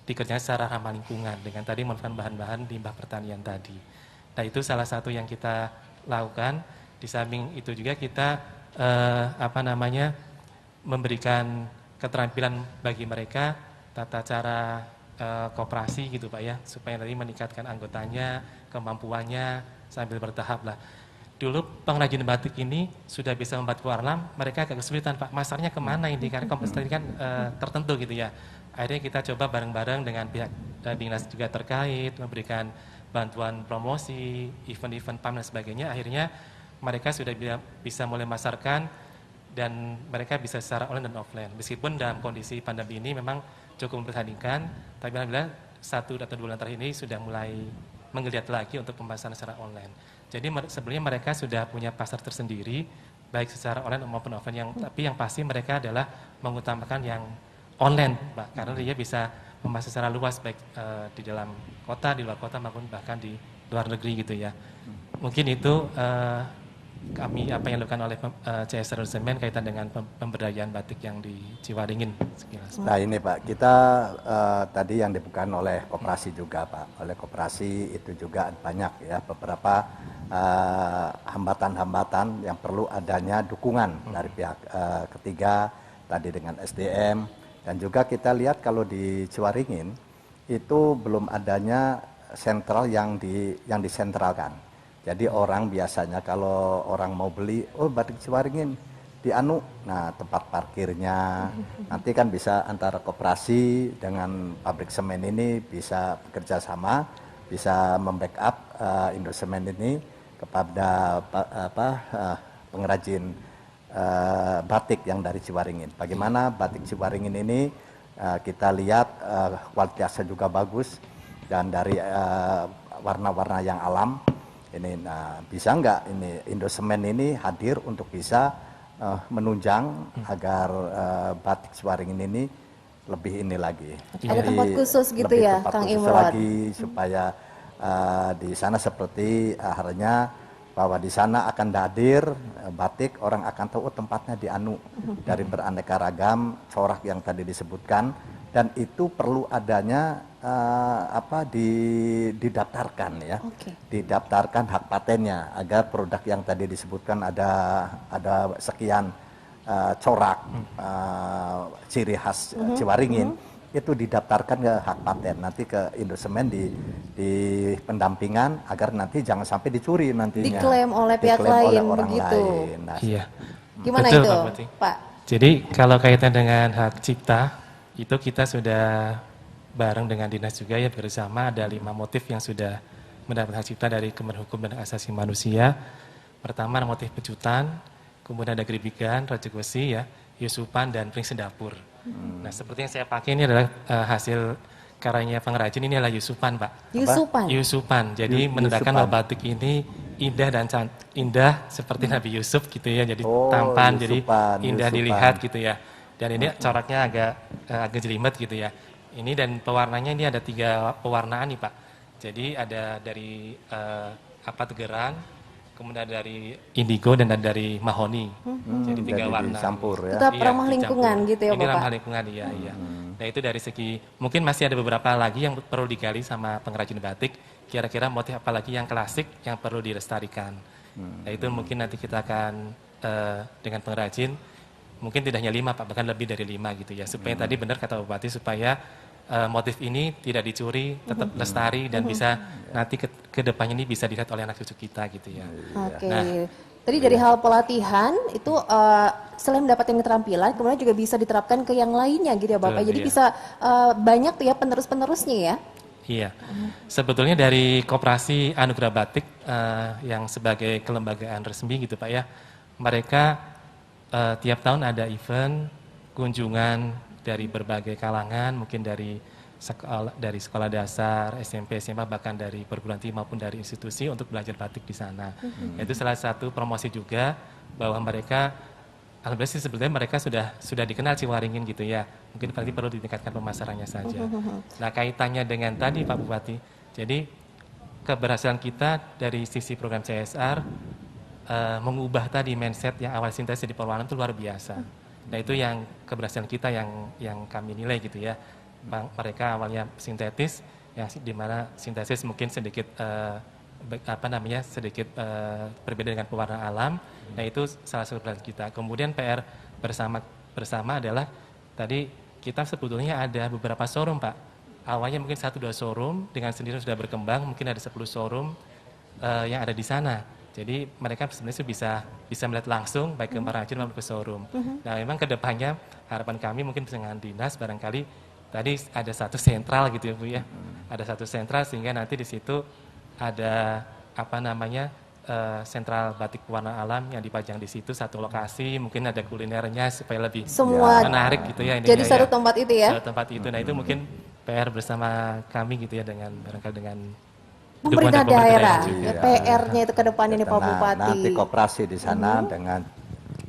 dikerjakan secara ramah lingkungan dengan tadi menggunakan bahan-bahan limbah pertanian tadi. Nah itu salah satu yang kita lakukan. Di samping itu juga kita memberikan keterampilan bagi mereka tata cara koperasi gitu Pak ya, supaya tadi meningkatkan anggotanya, kemampuannya sambil bertahap lah. Dulu pengrajin batik ini sudah bisa membuat pewarna, mereka agak kesulitan Pak, masarnya kemana ini karena kompetisi kan tertentu gitu ya. Akhirnya kita coba bareng-bareng dengan pihak dinas juga terkait, memberikan bantuan promosi, event-event PAM dan sebagainya. Akhirnya mereka sudah bisa mulai masarkan dan mereka bisa secara online dan offline. Meskipun dalam kondisi pandemi ini memang cukup mempertandingkan, tapi alhamdulillah 1 atau 2 bulan terakhir ini sudah mulai menggeliat lagi untuk pemasaran secara online. Jadi sebenarnya mereka sudah punya pasar tersendiri, baik secara online maupun offline. Tapi yang pasti mereka adalah mengutamakan yang online, Pak, karena dia bisa memasar secara luas baik di dalam kota, di luar kota maupun bahkan di luar negeri gitu ya. Mungkin itu kami apa yang dilakukan oleh CSR Indosemen kaitan dengan pemberdayaan batik yang di Ciwaringin. Nah ini Pak, kita tadi yang dibuka oleh koperasi juga Pak, oleh koperasi itu juga banyak ya beberapa hambatan-hambatan yang perlu adanya dukungan dari pihak ketiga tadi dengan SDM, dan juga kita lihat kalau di Ciwaringin itu belum adanya sentral yang disentralkan. Jadi orang biasanya kalau orang mau beli, oh batik Ciwaringin di nah tempat parkirnya, nanti kan bisa antara koperasi dengan pabrik semen ini bisa bekerja sama, bisa membackup Indosemen ini kepada pengrajin batik yang dari Ciwaringin. Bagaimana batik Ciwaringin ini kita lihat kualitasnya juga bagus dan dari warna-warna yang alam. Ini bisa nggak ini Indosemen ini hadir untuk bisa menunjang agar batik Ciwaringin ini lebih ini lagi. Ada tempat khusus gitu lebih ya, tempat Kang khusus Imron. lagi supaya di sana seperti halnya bahwa di sana akan hadir batik, orang akan tahu tempatnya di Anu dari beraneka ragam corak yang tadi disebutkan, dan itu perlu adanya didaftarkan ya, didaftarkan hak patennya agar produk yang tadi disebutkan ada sekian corak ciri khas Ciwaringin. Itu didaftarkan ke hak paten, nanti ke Indosemen di pendampingan agar nanti jangan sampai dicuri nantinya. Diklaim oleh pihak Diklaim lain oleh orang begitu. lain. Nah, Iya. Gimana Betul, itu, Pak Bupati. Pak? Jadi kalau kaitan dengan hak cipta, itu kita sudah bareng dengan dinas juga ya, bersama ada 5 motif yang sudah mendapat hak cipta dari Kementerian Hukum dan Hak Asasi Manusia. Pertama motif pecutan, kemudian ada geribigan, rajak besi ya, yusupan dan pring sedapur. Nah, seperti yang saya pakai ini adalah hasil karyanya pengrajin, ini adalah yusupan, Pak. Yusupan. Yusupan. Jadi menandakan bahwa batik ini indah dan indah seperti Nabi Yusuf gitu ya. Jadi tampan, jadi indah dilihat gitu ya. Dan ini coraknya agak jelimet gitu ya. Ini dan pewarnanya ini ada 3 pewarnaan nih, Pak. Jadi ada dari tegeran, kemudian dari indigo dan dari mahoni. Jadi 3 warna. Campur ya. Tetap ramah lingkungan gitu ya, Ini Bapak. ramah lingkungan, iya. Nah, itu dari segi mungkin masih ada beberapa lagi yang perlu digali sama pengrajin batik. Kira-kira motif apa lagi yang klasik yang perlu dilestarikan. Nah, itu mungkin nanti kita akan dengan pengrajin mungkin tidak hanya 5, Pak, bahkan lebih dari 5 gitu ya. Supaya tadi benar kata Bupati, supaya motif ini tidak dicuri, tetap lestari dan bisa nanti ke depannya ini bisa dilihat oleh anak cucu kita gitu ya. Oke. Nah, Tadi dari hal pelatihan itu selain mendapatkan keterampilan, kemudian juga bisa diterapkan ke yang lainnya gitu ya Bapak. Betul, Jadi iya. bisa banyak tuh ya penerus-penerusnya ya. Iya, sebetulnya dari Koperasi Anugerah Batik yang sebagai kelembagaan resmi gitu Pak ya, mereka tiap tahun ada event kunjungan dari berbagai kalangan, mungkin dari sekolah dasar, SMP, SMA, bahkan dari perguruan tinggi maupun dari institusi untuk belajar batik di sana. Itu salah satu promosi juga bahwa mereka, alhamdulillah sih sebetulnya mereka sudah dikenal Ciwaringin gitu ya. Mungkin nanti perlu ditingkatkan pemasarannya saja. Nah, kaitannya dengan tadi Pak Bupati, jadi keberhasilan kita dari sisi program CSR mengubah tadi mindset yang awal sintesis di perwarnaan itu luar biasa. Nah, itu yang keberhasilan kita yang kami nilai gitu ya. Mereka awalnya sintetis, yang di mana sintesis mungkin sedikit sedikit berbeda dengan pewarna alam. Nah, itu salah satu peran kita. Kemudian PR bersama adalah tadi kita sebetulnya ada beberapa showroom, Pak. Awalnya mungkin 1-2 showroom, dengan sendiri sudah berkembang, mungkin ada 10 showroom yang ada di sana. Jadi mereka sebenarnya bisa melihat langsung baik ke pengrajin maupun ke showroom. Nah, memang ke depannya harapan kami mungkin dengan dinas barangkali tadi ada satu sentral gitu ya Bu ya. Ada satu sentral sehingga nanti di situ ada sentral batik pewarna alam yang dipajang di situ, satu lokasi, mungkin ada kulinernya supaya lebih menarik gitu ya. Jadi satu tempat itu ya? Satu tempat itu. Nah, itu mungkin PR bersama kami gitu ya barangkali dengan pemerintah daerah, PR-nya itu ke depan ini Pak Bupati. Nanti koperasi di sana dengan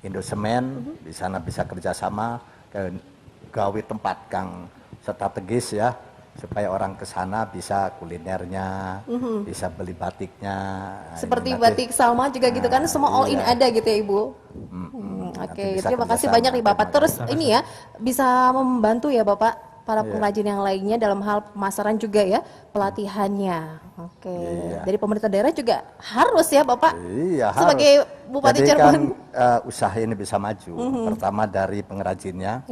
Indosemen, di sana bisa kerjasama ke gawe tempat kang strategis ya, supaya orang ke sana bisa kulinernya, bisa beli batiknya. Seperti batik Salma juga gitu kan, semua all in ada gitu ya Ibu. Oke, terima kasih banyak nih Bapak. Terus ini ya, bisa membantu ya Bapak para pengrajin yang lainnya dalam hal pemasaran juga ya, pelatihannya. Oke. Dari pemerintah daerah juga harus ya Bapak. Iya, sebagai Bupati Jadi Cirebon. kan usaha ini bisa maju. Pertama dari pengrajinnya,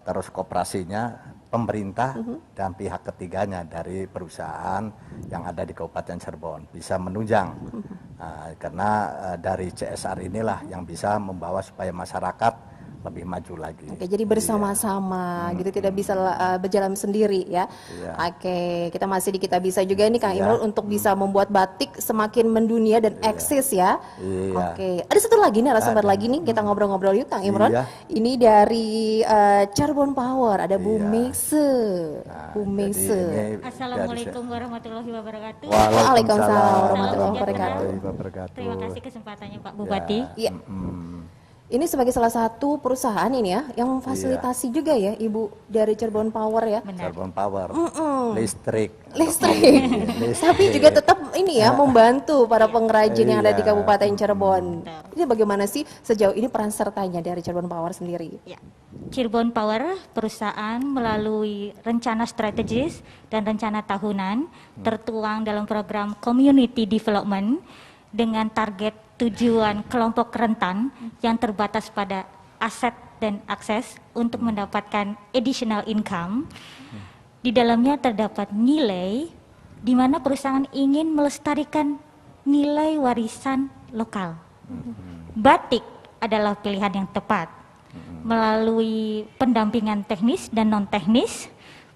terus koperasinya, pemerintah, dan pihak ketiganya dari perusahaan yang ada di Kabupaten Cirebon bisa menunjang. Karena dari CSR inilah yang bisa membawa supaya masyarakat lebih maju lagi. Oke, jadi bersama-sama gitu, tidak bisa berjalan sendiri ya. Oke, kita masih di Kita Bisa juga nih Kang Imron untuk bisa membuat batik semakin mendunia dan eksis ya. Oke, ada satu lagi nih, narasumber lagi nih, kita ngobrol-ngobrol yuk Kang Imron. Ini dari Cirebon Power, ada Bu Meise. Bu Meise. Assalamualaikum warahmatullahi wabarakatuh. Waalaikumsalam warahmatullahi wabarakatuh. Terima kasih kesempatannya Pak Bupati. Iya. Ini sebagai salah satu perusahaan ini ya, yang memfasilitasi juga ya Ibu dari Cirebon Power ya. Cirebon Power, listrik. Tapi juga tetap ini ya, membantu para pengrajin yang ada di Kabupaten Cirebon. Ini bagaimana sih sejauh ini peran sertanya dari Cirebon Power sendiri? Ya. Cirebon Power perusahaan melalui rencana strategis dan rencana tahunan tertuang dalam program Community Development dengan target tujuan kelompok rentan yang terbatas pada aset dan akses untuk mendapatkan additional income. Di dalamnya terdapat nilai di mana perusahaan ingin melestarikan nilai warisan lokal. Batik adalah pilihan yang tepat. Melalui pendampingan teknis dan non-teknis,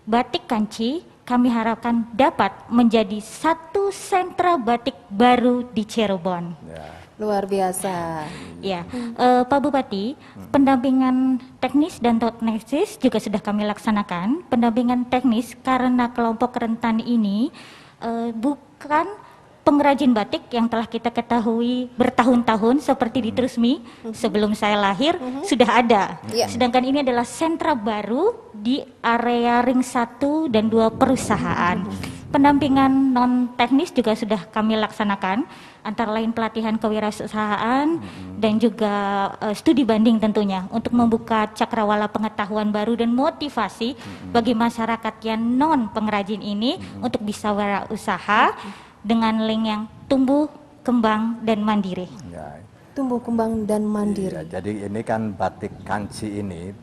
Batik Kanci kami harapkan dapat menjadi satu sentra batik baru di Cirebon. Luar biasa. Ya, Pak Bupati, pendampingan teknis dan non-teknis juga sudah kami laksanakan. Pendampingan teknis karena kelompok rentan ini bukan pengrajin batik yang telah kita ketahui bertahun-tahun seperti di Trusmi sebelum saya lahir sudah ada. Sedangkan ini adalah sentra baru di area ring 1 dan 2 perusahaan. Pendampingan non teknis juga sudah kami laksanakan, antara lain pelatihan kewirausahaan dan juga studi banding tentunya untuk membuka cakrawala pengetahuan baru dan motivasi bagi masyarakat yang non pengrajin ini untuk bisa wirausaha dengan link yang tumbuh, kembang, dan mandiri. Tumbuh, kembang, dan mandiri. Jadi ini kan batik Kanci ini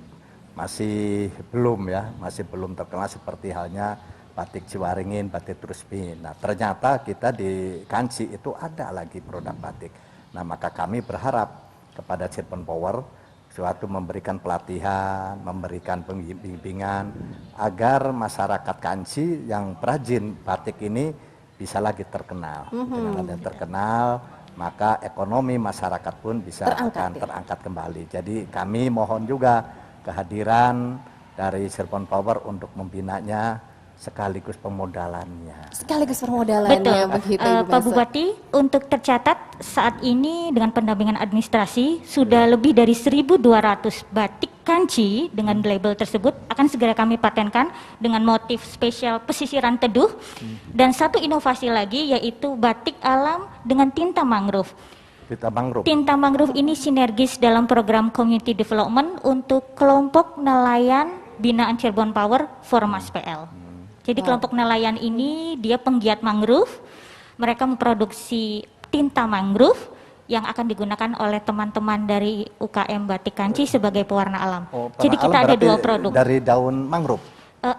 masih belum terkenal seperti halnya batik Ciwaringin, batik Trusmi. Nah ternyata kita di Kanci itu ada lagi produk batik. Nah maka kami berharap kepada Cirebon Power suatu memberikan pelatihan, memberikan pembimbingan agar masyarakat Kanci yang perajin batik ini bisa lagi terkenal. Dengan adanya terkenal, maka ekonomi masyarakat pun bisa terangkat kembali. Jadi kami mohon juga kehadiran dari Cirebon Power untuk membinanya sekaligus pemodalannya. Betul, begitu, Pak Bupati, untuk tercatat saat ini dengan pendampingan administrasi sudah lebih dari 1.200 batik Kanci dengan label tersebut akan segera kami patenkan dengan motif spesial pesisiran teduh dan satu inovasi lagi yaitu batik alam dengan tinta mangrove. Tinta mangrove ini sinergis dalam program community development untuk kelompok nelayan binaan Cirebon Power Formas PL. Jadi kelompok nelayan ini dia penggiat mangrove, mereka memproduksi tinta mangrove yang akan digunakan oleh teman-teman dari UKM Batik Kanci sebagai pewarna alam. Jadi kita ada 2 produk. Dari daun mangrove?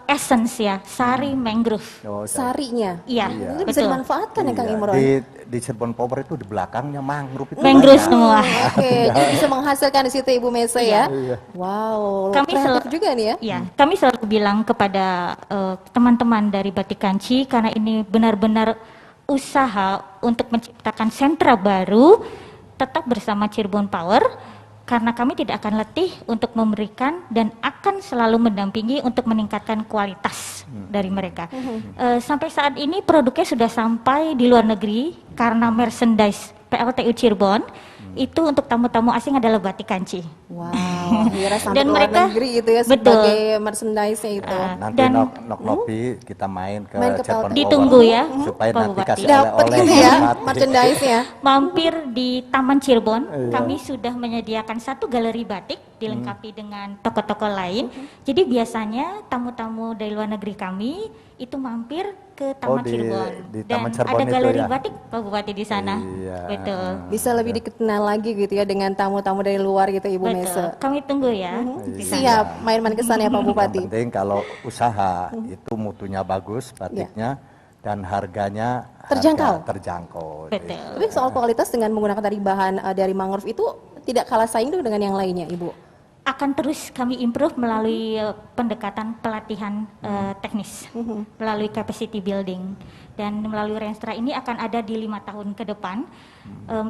Essence ya, sari mangrove. Sarinya? Iya, itu bisa dimanfaatkan ya Kang Imron? Di Cirebon Power itu di belakangnya mangrove itu mangrove semua. Oke, bisa menghasilkan di situ Ibu Meise ya. Wow, kami kreatif juga nih ya. Iya, kami selalu bilang kepada teman-teman dari Batik Kanci karena ini benar-benar usaha untuk menciptakan sentra baru tetap bersama Cirebon Power karena kami tidak akan letih untuk memberikan dan akan selalu mendampingi untuk meningkatkan kualitas dari mereka. Sampai saat ini produknya sudah sampai di luar negeri karena merchandise PLTU Cirebon itu untuk tamu-tamu asing adalah Batik Kanci. Wow, kira sampai dan luar mereka negeri gitu ya sebagai merchandise-nya itu. Nanti Nok-Nopi kita main ke Cirebon Power. Ditunggu ya, supaya nanti kasih dapat oleh-oleh gitu ya merchandise-nya. Mampir di Taman Cirebon, kami sudah menyediakan satu galeri batik dilengkapi dengan toko-toko lain. Jadi biasanya tamu-tamu dari luar negeri kami itu mampir ke Taman Cirebon Taman dan Cirebon ada galeri ya? batik Pak Bupati di sana. Betul. Bisa lebih dikenal lagi gitu ya dengan tamu-tamu dari luar gitu Ibu Meise. Kami tunggu ya. Siap main-main ke sana ya Pak Bupati. Yang penting kalau usaha itu mutunya bagus batiknya dan harganya terjangkau. Betul. Tapi soal kualitas dengan menggunakan tadi bahan dari mangrove itu tidak kalah saing dengan yang lainnya Ibu. akan terus kami improve melalui pendekatan pelatihan teknis, melalui capacity building, dan melalui Renstra ini akan ada di 5 tahun ke depan.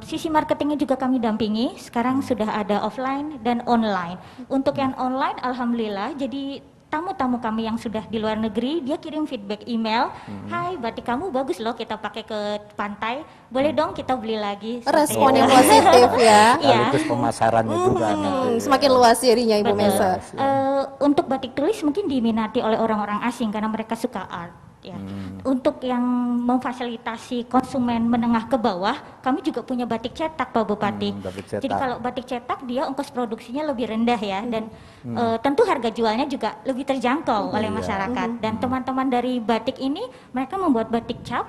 Sisi marketingnya juga kami dampingi. Sekarang sudah ada offline dan online. Untuk yang online, alhamdulillah, jadi tamu-tamu kami yang sudah di luar negeri, dia kirim feedback email, hai batik kamu bagus loh, kita pakai ke pantai, boleh dong kita beli lagi. Respon yang positif ya. Sekaligus pemasarannya juga. Semakin luas jadinya Ibu Mesa. Untuk batik tulis mungkin diminati oleh orang-orang asing karena mereka suka art. Ya. Untuk yang memfasilitasi konsumen menengah ke bawah, kami juga punya batik cetak Pak Bupati. Jadi kalau batik cetak dia ongkos produksinya lebih rendah ya, dan tentu harga jualnya juga lebih terjangkau oleh masyarakat. Dan teman-teman dari batik ini mereka membuat batik cap,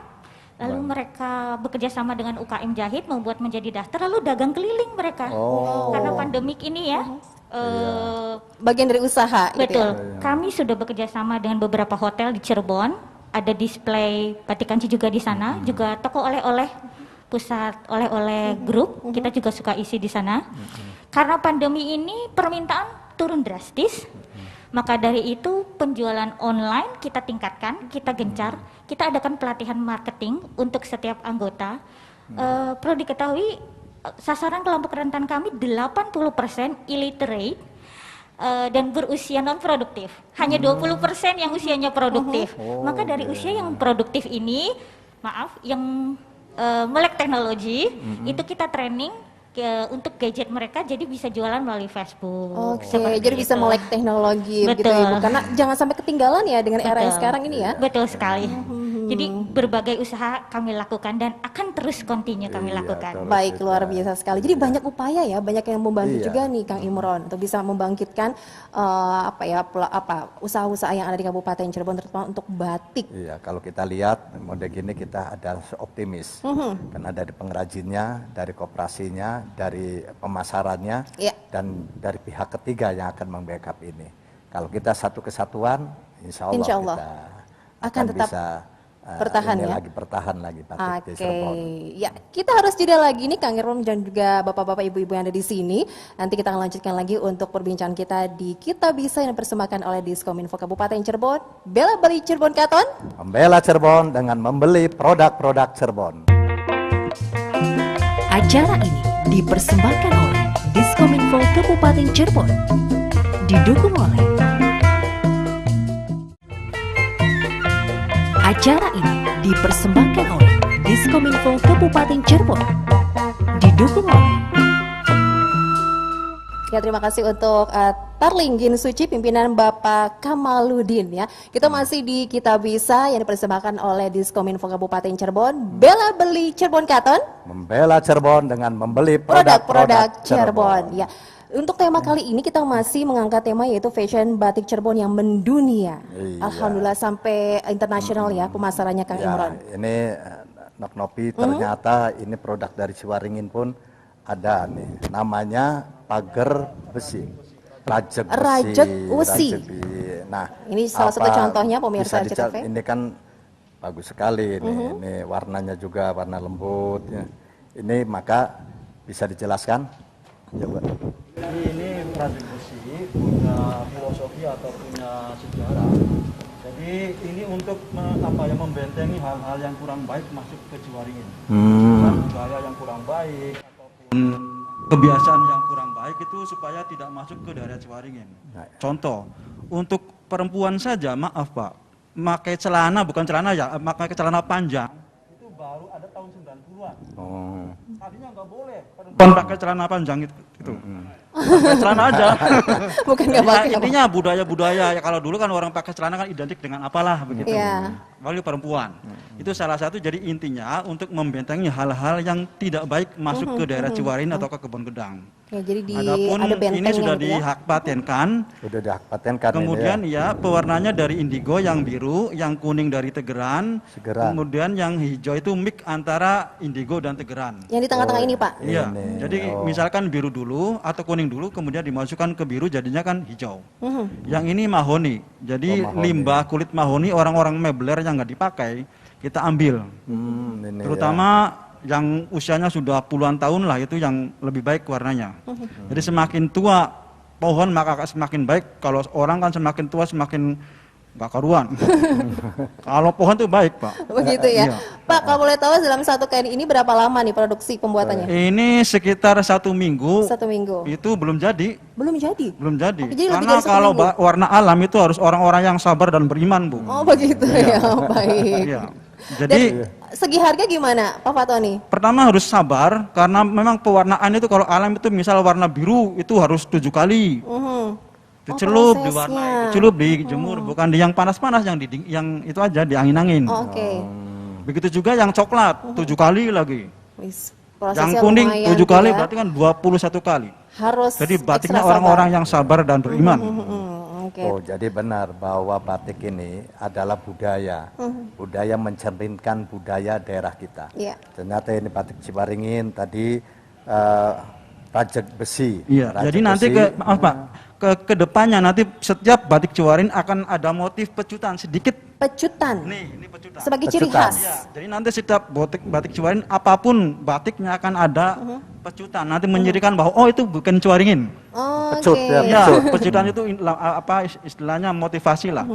lalu mereka bekerja sama dengan UKM jahit membuat menjadi daster, lalu dagang keliling mereka. Karena pandemik ini ya. Bagian dari usaha. Betul. Gitu ya? Kami sudah bekerja sama dengan beberapa hotel di Cirebon. Ada display batik kanci juga di sana, juga toko oleh-oleh, pusat oleh-oleh grup, kita juga suka isi di sana. Karena pandemi ini permintaan turun drastis, maka dari itu penjualan online kita tingkatkan, kita gencar, kita adakan pelatihan marketing untuk setiap anggota. Perlu diketahui sasaran kelompok rentan kami 80% illiterate, dan berusia non produktif. Hanya 20% yang usianya produktif. Maka dari usia yang produktif ini, yang melek teknologi, itu kita training untuk gadget mereka, jadi bisa jualan melalui Facebook. Jadi bisa melek teknologi begitu ya, Bu. Karena jangan sampai ketinggalan ya dengan era yang sekarang ini ya. Betul sekali. Jadi berbagai usaha kami lakukan dan akan terus continue kami lakukan. Baik, luar biasa sekali. Jadi banyak upaya ya, banyak yang membantu juga nih Kang Imron untuk bisa membangkitkan usaha-usaha yang ada di Kabupaten Cirebon, terutama untuk batik. Iya, kalau kita lihat model gini kita ada optimis. Karena dari pengrajinnya, dari koperasinya, dari pemasarannya, dan dari pihak ketiga yang akan membackup ini. Kalau kita satu kesatuan, insya Allah kita akan tetap bisa bertahan ya. Bertahan lagi batik di Cirebon. Ya, kita harus jeda lagi nih Kang Imron dan juga bapak-bapak ibu-ibu yang ada di sini. Nanti kita akan lanjutkan lagi untuk perbincangan kita di Kita Bisa yang dipersembahkan oleh Diskominfo Kabupaten Cirebon. Bela beli Cirebon Katon. Membela Cirebon dengan membeli produk-produk Cirebon. Acara ini dipersembahkan oleh Diskominfo Kabupaten Cirebon. Didukung oleh Acara ini dipersembahkan oleh Diskominfo Kabupaten Cirebon. Didukung oleh Ya, terima kasih untuk Tarlinggin Suci, pimpinan Bapak Kamaludin ya. Kita masih di Kita Bisa yang dipersembahkan oleh Diskominfo Kabupaten Cirebon. Bela beli Cirebon Katon. Membela Cirebon dengan membeli produk-produk Cirebon. Ya. Untuk tema kali ini kita masih mengangkat tema yaitu fashion batik Cirebon yang mendunia. Alhamdulillah sampai internasional ya pemasarannya Kang Imron. Ini Nok-Nopi ternyata ini produk dari Ciwaringin pun ada nih. Namanya pagar besi. Rajek besi. Nah, ini salah satu contohnya pemirsa CTV. Ini kan bagus sekali nih. Ini warnanya juga warna lembut ya. Ini maka bisa dijelaskan? Ya, Bu. Ini rajek besi punya filosofi atau punya sejarah. Jadi ini untuk membentengi hal-hal yang kurang baik masuk ke Ciwaringin. Budaya yang kurang baik ataupun kebiasaan yang kurang baik itu supaya tidak masuk ke daerah Ciwaringin. Contoh, untuk perempuan saja, maaf Pak, pakai celana pakai celana panjang itu baru ada tahun 90-an. Tadinya nggak boleh perempuan pakai celana panjang itu. Pakai celana aja. Bukan nggak pakai. Intinya budaya-budaya ya, kalau dulu kan orang pakai celana kan identik dengan apalah begitu. Lalu perempuan. Itu salah satu, jadi intinya untuk membentengi hal-hal yang tidak baik masuk ke daerah Ciwaringin atau ke Kebon Gedang. Ya, jadi Adapun ada ini sudah dihakpatenkan. Sudah dihakpatenkan. Kemudian ya pewarnanya dari indigo yang biru, yang kuning dari tegeran. Kemudian yang hijau itu mix antara indigo dan tegeran. Yang di tengah-tengah ini Pak. Iya. Jadi misalkan biru dulu atau kuning dulu, kemudian dimasukkan ke biru jadinya kan hijau. Yang ini mahoni. Jadi limbah kulit mahoni orang-orang mebler yang nggak dipakai kita ambil. Terutama yang usianya sudah puluhan tahun lah, itu yang lebih baik warnanya. Jadi semakin tua pohon maka akan semakin baik. Kalau orang kan semakin tua semakin nggak karuan. Kalau pohon itu baik, Pak. Begitu ya. Iya. Pak, kalau boleh tahu dalam satu kain ini berapa lama nih produksi pembuatannya? Ini sekitar 1 minggu. 1 minggu. Itu belum jadi. Belum jadi? Belum jadi. Jadi lebih Karena dari 1 kalau minggu? warna alam itu harus orang-orang yang sabar dan beriman, Bu. Oh begitu ya, baik. Iya. Jadi Segi harga gimana, Pak Fatoni? pertama harus sabar karena memang pewarnaan itu kalau alam itu misal warna biru itu harus 7 kali. Dicelup, diwarnai, dicelup, dijemur, bukan di yang panas-panas yang yang itu aja di angin-angin. Oke. Begitu juga yang coklat 7 kali lagi. Wis, Yang prosesnya kuning lumayan 7 kali ya. berarti kan 21 kali. Harus Jadi batiknya ekstra orang-orang sabar. yang sabar dan beriman. Oke. Oh, jadi benar bahwa batik ini adalah budaya. Budaya mencerminkan budaya daerah kita. Iya. Ternyata ini batik Ciwaringin tadi rajak besi. Iya, Rajak jadi nanti besi. ke depannya nanti setiap batik Ciwaringin akan ada motif pecutan sedikit. Pecutan. Ini pecutan. Sebagai ciri Pecutan. khas. Ya, jadi nanti setiap batik Ciwaringin apapun batiknya akan ada pecutan. Nanti menjadikan bahwa oh itu bukan Ciwaringin. Pecut ya, Ya, pecut. pecutan itu apa istilahnya motivasi lah.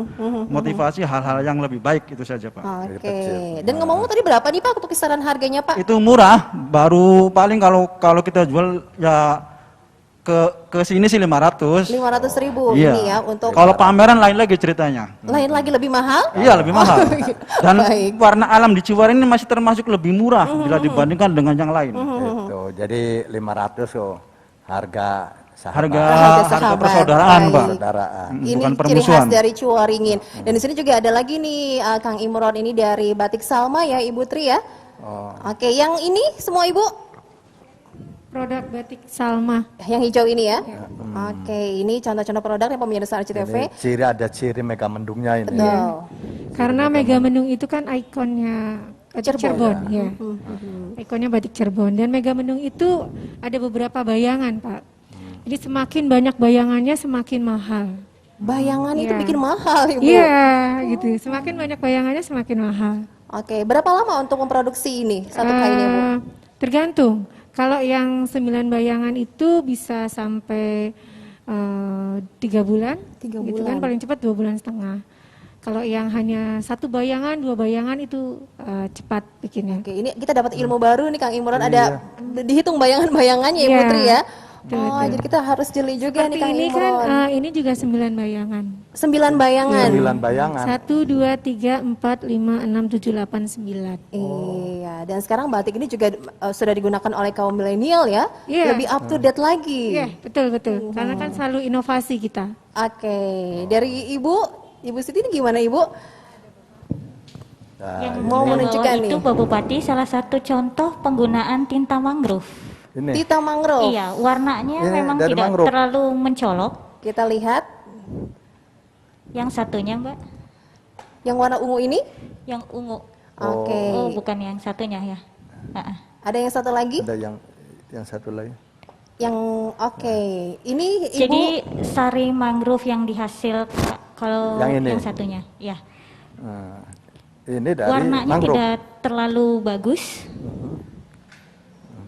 Motivasi hal-hal yang lebih baik itu saja, Pak. Oke. Dan ngomong tadi berapa nih Pak untuk kisaran harganya Pak? Itu murah, baru paling kalau kita jual ya ke sini sih 500. 500.000 Iya. ini ya untuk Kalau pameran lain lagi ceritanya. lain lagi lebih mahal? Iya, lebih mahal. Dan Baik. warna alam di Ciwaringin ini masih termasuk lebih murah bila dibandingkan dengan yang lain. Gitu. Jadi 500 harga sahabat. Harga sahabat. persaudaraan, Baik. Pak. Persaudaraan. Ini Bukan ciri permusuhan. khas dari Ciwaringin. Dan di sini juga ada lagi nih Kang Imron ini dari Batik Salma ya Ibu Tri ya. Oke, yang ini semua Ibu Produk batik Salma. yang hijau ini ya. Oke, ini contoh-contoh produk yang pemirsa RCTV. Ini ada ciri mega mendungnya ini. Betul. Karena Megamendung itu kan ikonnya batik Cirebon, ya. Ikonnya batik Cirebon dan Megamendung itu ada beberapa bayangan, Pak. Jadi semakin banyak bayangannya semakin mahal. Bayangan itu Iya. bikin mahal Ibu. Iya, gitu. Semakin banyak bayangannya semakin mahal. Oke, berapa lama untuk memproduksi ini satu kainnya Bu? Tergantung. Kalau yang 9 bayangan itu bisa sampai 3 bulan. 3 Gitu bulan. kan paling cepat 2 bulan setengah. Kalau yang hanya 1 bayangan, 2 bayangan itu cepat bikinnya. Oke, ini kita dapat ilmu baru nih Kang Imron, ada dihitung bayangan-bayangannya Ibu Iya. Tri ya. Betul. Jadi kita harus jeli juga nih Seperti Kang ini kan Imron. ini juga 9 bayangan. 9 bayangan. 9 bayangan. 1, 2, 3, 4, 5, 6, 7, 8, 9. Iya, dan sekarang batik ini juga sudah digunakan oleh kaum milenial ya. Iya. Lebih up to date lagi. Iya, betul. Karena kan selalu inovasi kita. Oke, dari Ibu Siti ini gimana Ibu? Yang Mau di menunjukkan bawah itu nih. Pak Bupati salah satu contoh penggunaan tinta mangrove. Ini. Tita mangrove. Iya, warnanya Ini memang dari tidak mangrove. terlalu mencolok. Kita lihat Yang satunya, Mbak, yang warna ungu ini. yang ungu. Oke. Oh, bukan yang satunya ya. Ada yang satu lagi? Ada yang satu lagi. Yang oke. Ini Ibu Jadi sari mangrove yang dihasil kalau Yang ini? yang satunya, ya. Nah, ini dari Warnanya mangrove. tidak terlalu bagus,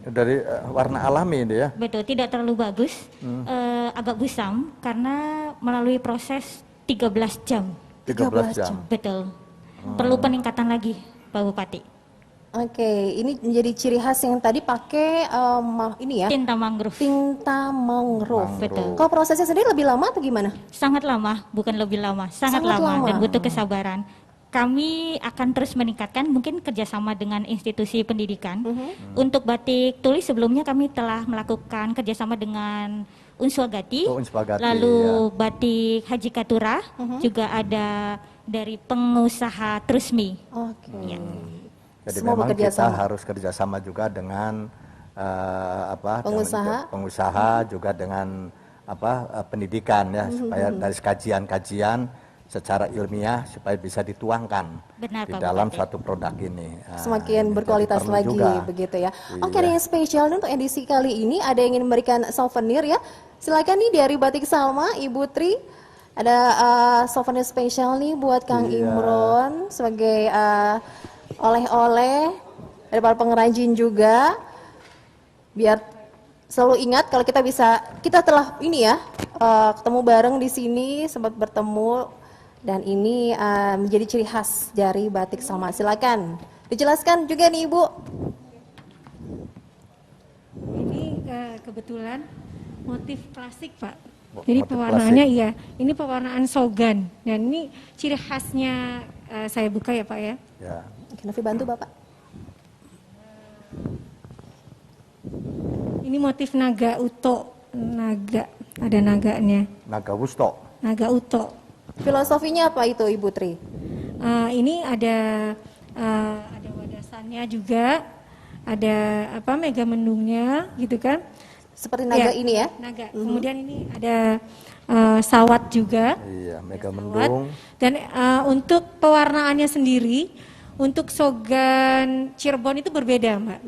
Dari warna alami ini ya. betul, tidak terlalu bagus, agak gusam karena melalui proses 13 jam, 13 jam. betul. Perlu peningkatan lagi, Pak Bupati. Oke, ini menjadi ciri khas yang tadi pakai ini ya. Tinta mangrove. Tinta mangrove. Betul. Kalau prosesnya sendiri lebih lama atau gimana? Sangat lama, bukan lebih lama, sangat Sangat lama. dan butuh kesabaran. Kami akan terus meningkatkan mungkin kerjasama dengan institusi pendidikan. Untuk batik tulis sebelumnya kami telah melakukan kerjasama dengan Unswagati, Unswagati, lalu batik Haji Katura, juga ada dari pengusaha Trusmi. Oke. Ya. Jadi Semua memang bekerja kita sama. harus kerjasama juga dengan Pengusaha. pengusaha juga dengan pendidikan ya supaya dari kajian-kajian secara ilmiah supaya bisa dituangkan Benar, di Pak dalam Bupati. suatu produk ini. Semakin Ini berkualitas perlu lagi juga. begitu ya. Iya. Oke, ada yang spesial nih untuk edisi kali ini, ada yang ingin memberikan souvenir ya. Silakan nih dari Batik Salma, Ibu Tri. Ada souvenir spesial nih buat Kang Iya. Imron sebagai oleh-oleh dari para pengrajin juga. Biar selalu ingat kalau kita telah ini ya ketemu bareng di sini, sempat bertemu, dan ini menjadi ciri khas dari batik Salma. Silakan dijelaskan juga nih Ibu. Ini kebetulan motif klasik Pak. Motif Jadi pewarnaannya klasik. iya, ini pewarnaan sogan dan ini ciri khasnya saya buka ya Pak ya. Ya. Oke, Novi bantu Bapak. Ini motif naga uto, naga, ada naganya. Naga Wusto. Naga uto. Filosofinya apa itu Ibu Tri? Ini ada wadasannya juga, ada apa mega mendungnya gitu kan. Seperti naga ini ya? Naga. Kemudian ini ada sawat juga. Iya, mega Sawat. mendung. Dan untuk pewarnaannya sendiri, untuk sogan Cirebon itu berbeda Mbak.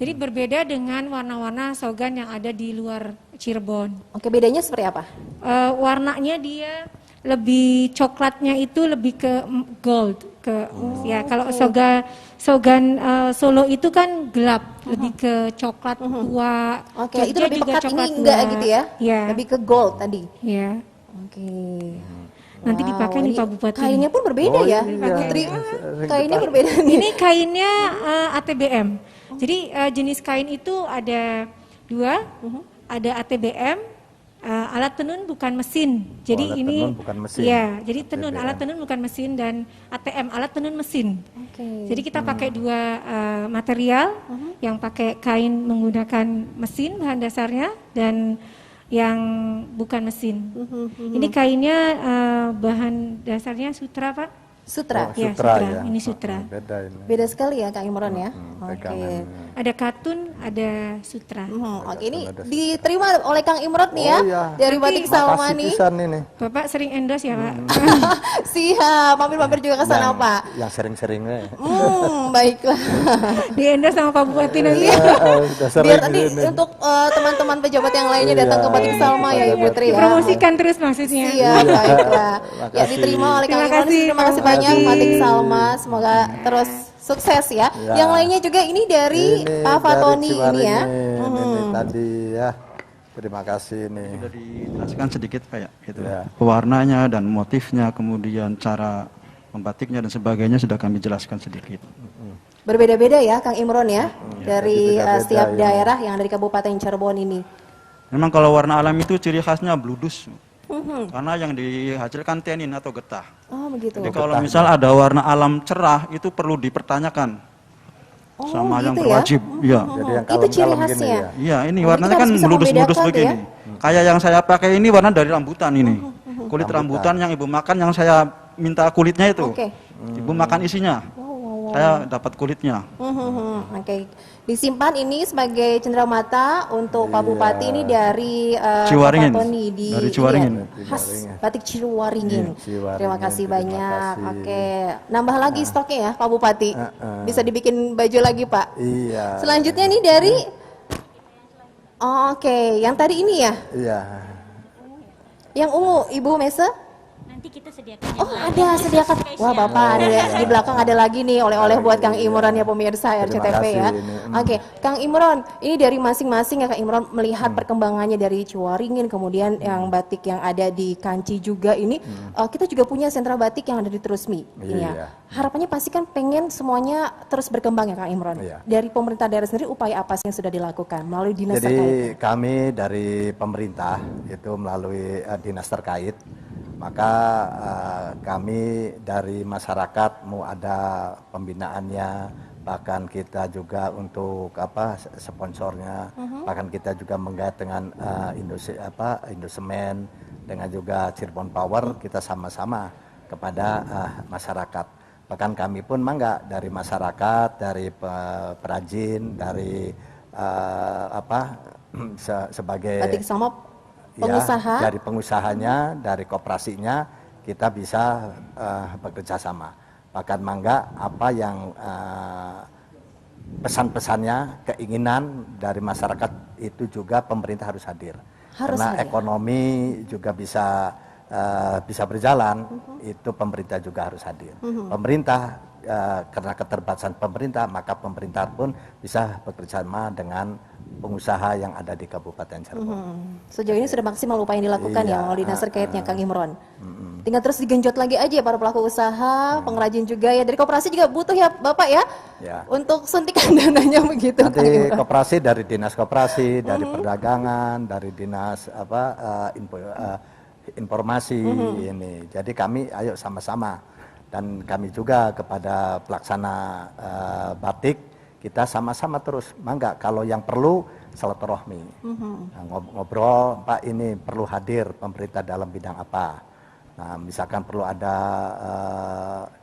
Jadi berbeda dengan warna-warna sogan yang ada di luar Cirebon. Oke, bedanya seperti apa? Warnanya dia lebih coklatnya itu lebih ke gold ke ya kalau sogan Solo itu kan gelap, lebih ke coklat tua. Oke, itu Jogja lebih juga pekat, ini coklat enggak tua. gitu ya? Ya. Lebih ke gold tadi. Ya. Oke. Nanti dipakai nih ini Pak Bupati. Kainnya pun berbeda Oh, ya, iya. Putri. Sering Kainnya dipakai. berbeda nih. Ini kainnya ATBM. Jadi jenis kain itu ada dua, ada ATBM, alat tenun bukan mesin. Jadi alat ini, tenun bukan mesin. ya, jadi tenun ATBM. alat tenun bukan mesin dan ATM alat tenun mesin. Oke. Jadi kita pakai dua material, yang pakai kain menggunakan mesin bahan dasarnya dan yang bukan mesin. Ini kainnya bahan dasarnya sutra Pak. Sutra. Oh, Ya, sutra sutra. ya. Ini sutra. Beda ini. Beda sekali ya Kak Imron ya. Oke. Pegangan. Ada katun, ada sutra. Oke, ini diterima oleh Kang Imron nih ya, Oh, iya. dari Batik Salma Makasih nih. pisan ini. Bapak sering endorse ya Pak? Siap, mampir-mampir juga ke sana Pak. Yang sering-sering ya. Baiklah. Di endorse sama Pak Bupati nanti. Udah sering Biar nanti ini. untuk teman-teman pejabat yang lainnya datang ke Batik Salma ya Ibu Tri ya. Promosikan terus maksudnya. Siap, baiklah. Ya, Makasih. diterima oleh Kang Terima Imron. kasih, Terima kasih Pak banyak Bupati. Batik Salma. Semoga terus sukses ya. Ya. Yang lainnya juga ini dari Fatoni dari ini ya. Ciwaringin, ini tadi ya. Terima kasih nih. Sudah dijelaskan sedikit Pak ya, gitu. Ya. Pewarnanya dan motifnya, kemudian cara membatiknya dan sebagainya sudah kami jelaskan sedikit. Berbeda-beda ya Kang Imron ya. Dari beda-beda setiap ya. daerah yang ada di Kabupaten Cirebon ini. Memang kalau warna alam itu ciri khasnya bludus, karena yang dihasilkan tenin atau getah. Oh begitu. Jadi kalau misal ada warna alam cerah itu perlu dipertanyakan sama yang gitu ya? berwajib. Iya. Jadi yang Itu ciri kalem-kalem gini khasnya. ya. Iya, ini Oh, warnanya kita kan harus bisa meludus-meludus membedakan tuh begini. ya? Kayak yang saya pakai ini warna dari rambutan ini. Kulit rambutan yang ibu makan yang saya minta kulitnya itu. Oke. Ibu makan isinya. Saya dapat kulitnya. Oke, disimpan ini sebagai cenderamata untuk Pak Bupati ini dari Ciwaringin. Pak Tony di Dari ini Ciwaringin. ya, khas batik Ciwaringin. Iya, Ciwaringin. Terima kasih Terima banyak. kasih. Oke, nambah lagi stoknya ya Pak Bupati. Bisa dibikin baju lagi Pak. Iya. Selanjutnya nih dari Oke, yang tadi ini ya, Iya. yang ungu Ibu Mese. Nanti kita sediakan. Oh ada sediakan. Wah Bapak ada di belakang ada lagi nih oleh-oleh buat Kang Imron ya pemirsa RCTV ya. kasih ini. Oke, Kang Imron, ini dari masing-masing ya Kang Imron melihat perkembangannya dari Ciwaringin, kemudian yang batik yang ada di Kanci juga ini. Kita juga punya sentra batik yang ada di Trusmi. Ini ya. Iya. Harapannya pasti kan pengen semuanya terus berkembang ya Kang Imron. Iya. Dari pemerintah daerah sendiri upaya apa sih yang sudah dilakukan melalui dinas terkait? Jadi kami dari pemerintah itu melalui dinas terkait, maka kami dari masyarakat mau ada pembinaannya, bahkan kita juga untuk sponsornya, bahkan kita juga menggait dengan Indosemen dengan juga Cirebon Power, kita sama-sama kepada masyarakat. Bahkan kami pun mangga dari masyarakat, dari perajin, dari sebagai Batik sama pengusaha. ya, dari pengusahanya, dari koperasinya kita bisa bekerja sama. Bahkan mangga apa yang pesan-pesannya, keinginan dari masyarakat itu juga pemerintah harus hadir. Karena ekonomi juga bisa berjalan, itu pemerintah juga harus hadir. Pemerintah karena keterbatasan pemerintah, maka pemerintah pun bisa bekerja sama dengan pengusaha yang ada di Kabupaten Cirebon. Sejauh ini sudah maksimal upaya yang dilakukan Iya, ya oleh dinas terkaitnya, Kang Imron. Tinggal terus digenjot lagi aja ya para pelaku usaha, pengrajin juga ya. Dari koperasi juga butuh ya Bapak ya, untuk suntikan dananya begitu. Nanti koperasi dari dinas koperasi, dari perdagangan, dari dinas informasi ini. Jadi kami ayo sama-sama, dan kami juga kepada pelaksana batik, kita sama-sama terus, mangga kalau yang perlu silaturahmi, ngobrol, Pak ini perlu hadir pemerintah dalam bidang apa. Nah, misalkan perlu ada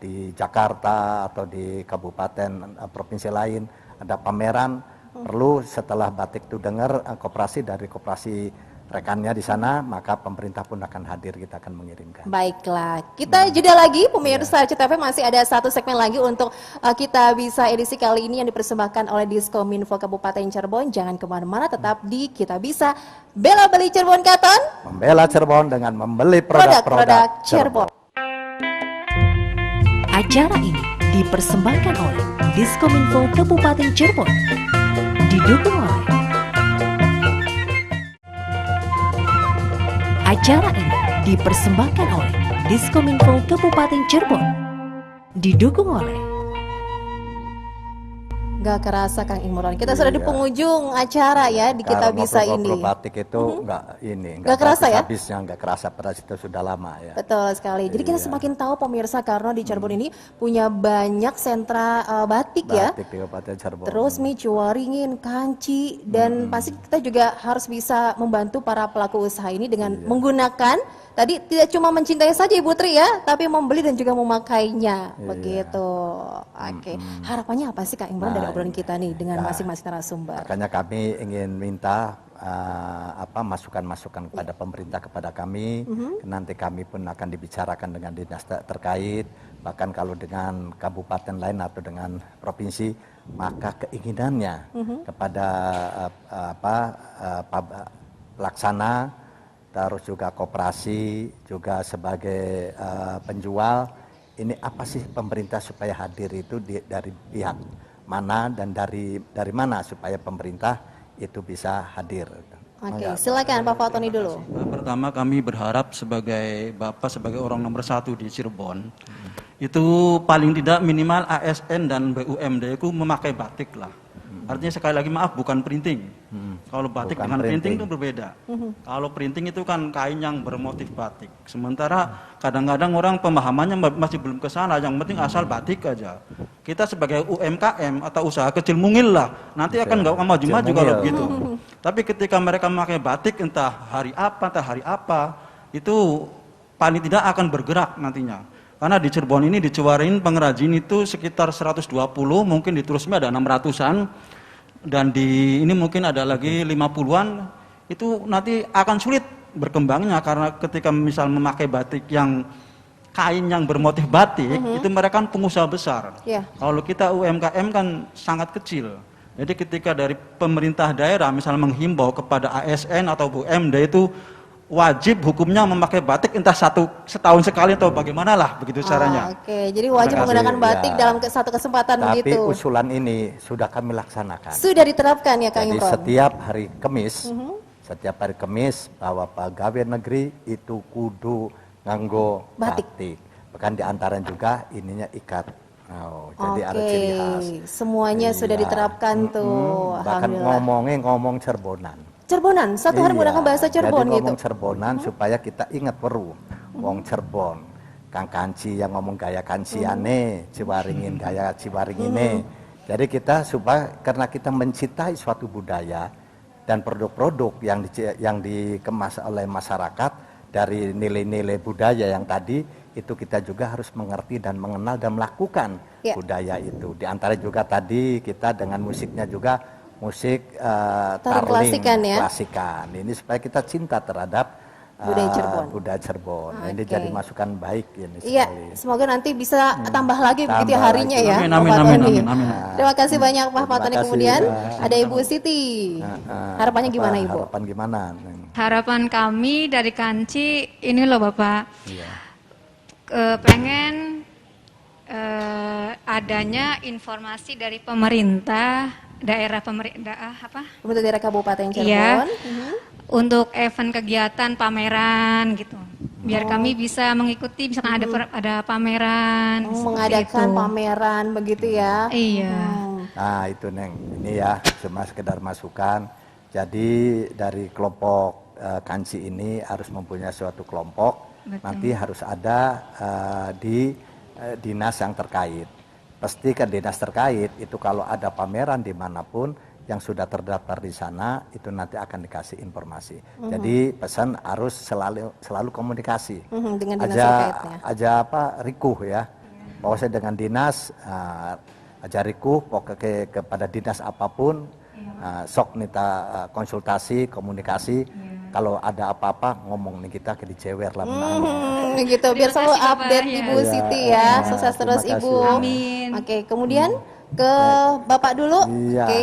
di Jakarta atau di kabupaten provinsi lain ada pameran, perlu setelah batik itu dengar koperasi dari koperasi rekannya di sana, maka pemerintah pun akan hadir, kita akan mengirimkan. Baiklah, kita jeda lagi pemirsa CTV, masih ada satu segmen lagi untuk kita bisa edisi kali ini yang dipersembahkan oleh Diskominfo Kabupaten Cirebon. Jangan kemana-mana, tetap di Kita Bisa. Bela beli Cirebon Katon, membela Cirebon dengan membeli produk-produk Cirebon. Acara ini dipersembahkan oleh Diskominfo Kabupaten Cirebon, didukung oleh Acara ini dipersembahkan oleh Diskominfo Kabupaten Cirebon, didukung oleh. Gak kerasa Kang Imron, kita sudah di penghujung acara ya di Kita Bisa ini. Batik itu nggak kerasa ya? Habisnya nggak kerasa, padahal itu sudah lama ya. Betul sekali. Jadi kita semakin tahu pemirsa, karena di Cirebon ini punya banyak sentra batik ya. Batik di Kabupaten Cirebon. Terus Ciwaringin, Kanci, dan pasti kita juga harus bisa membantu para pelaku usaha ini dengan menggunakan tadi tidak cuma mencintai saja Ibu Tri ya, tapi membeli dan juga memakainya, begitu. Oke. Harapannya apa sih Kak Imron dari obrolan kita nih dengan masing-masing narasumber? Makanya kami ingin minta masukan-masukan kepada pemerintah, kepada kami. Nanti kami pun akan dibicarakan dengan dinas terkait, bahkan kalau dengan kabupaten lain atau dengan provinsi, maka keinginannya kepada pelaksana, terus juga koperasi, juga sebagai penjual, ini apa sih pemerintah supaya hadir itu dari pihak mana dan dari mana supaya pemerintah itu bisa hadir. Oke, silakan Pak Fatoni dulu. Pertama kami berharap sebagai Bapak, sebagai orang nomor 1 di Cirebon, itu paling tidak minimal ASN dan BUMD itu memakai batik lah. Artinya sekali lagi maaf, bukan printing. Kalau batik dengan printing itu berbeda. Kalau printing itu kan kain yang bermotif batik. Sementara kadang-kadang orang pemahamannya masih belum ke sana. Yang penting asal batik aja. Kita sebagai UMKM atau usaha kecil mungil lah. Nanti akan nggak maju-maju kalau begitu. Tapi ketika mereka memakai batik entah hari apa, itu paling tidak akan bergerak nantinya. Karena di Cirebon ini, di Ciwaringin pengrajin itu sekitar 120, mungkin di Trusmi ada 600-an, dan di ini mungkin ada lagi 50-an, itu nanti akan sulit berkembangnya, karena ketika misal memakai batik yang kain yang bermotif batik, itu mereka kan pengusaha besar. Kalau kita UMKM kan sangat kecil. Jadi ketika dari pemerintah daerah misal menghimbau kepada ASN atau BUMD itu wajib hukumnya memakai batik entah setahun sekali atau bagaimana lah begitu caranya. Oke, jadi wajib menggunakan batik dalam satu kesempatan begitu. Tapi usulan ini sudah kami laksanakan. Sudah diterapkan ya Kang Imron. Jadi setiap hari Kamis bahwa pegawai negeri itu kudu nganggo batik. Bahkan diantaranya juga ininya ikat. Jadi ada ciri khas. Semuanya sudah diterapkan tuh. Bahkan ngomong Cirebonan. Cerbonan, satu hari menggunakan bahasa Cirebon jadi gitu. Ngomong Cirebonan supaya kita ingat perlu. Wong Cirebon, Kang Kanci yang ngomong gaya kanciane, Ciwaringin gaya Ciwaringine. Jadi kita supaya karena kita mencintai suatu budaya dan produk-produk yang dikemas oleh masyarakat dari nilai-nilai budaya yang tadi itu kita juga harus mengerti dan mengenal dan melakukan budaya itu. Di antara juga tadi kita dengan musiknya juga musik tarling klasikan. Ini supaya kita cinta terhadap budaya Cirebon. Ini jadi masukan baik ini. Iya, semoga nanti bisa tambah lagi begitu harinya ya. Amin. Terima kasih banyak Pak Fatoni. Kemudian ada Ibu Siti. Harapannya gimana Ibu? Harapan gimana? Harapan kami dari Kanci ini loh Bapak. Pengen adanya informasi dari pemerintah daerah pemerintah Pemerintah daerah Kabupaten Cirebon. Iya. Untuk event kegiatan pameran gitu. Biar kami bisa mengikuti misalkan ada pameran. Mengadakan pameran begitu ya. Iya. Nah itu Neng, ini ya cuma sekedar masukan. Jadi dari kelompok Kanci ini harus mempunyai suatu kelompok. Betul. Nanti harus ada di dinas yang terkait. Pastikan dinas terkait itu kalau ada pameran dimanapun yang sudah terdaftar di sana itu nanti akan dikasih informasi. Jadi pesan harus selalu komunikasi. Dengan dinas terkaitnya. Aja rikuh ya. Bahwasanya dengan dinas aja rikuh pokoknya kepada dinas apapun sok nita konsultasi komunikasi. Kalau ada apa-apa ngomong nih kita ke dicewer lah Gitu biar selalu update Ibu Siti ya. Sukses terus Ibu. Amin. Oke, kemudian ke Bapak dulu. Iya. Oke.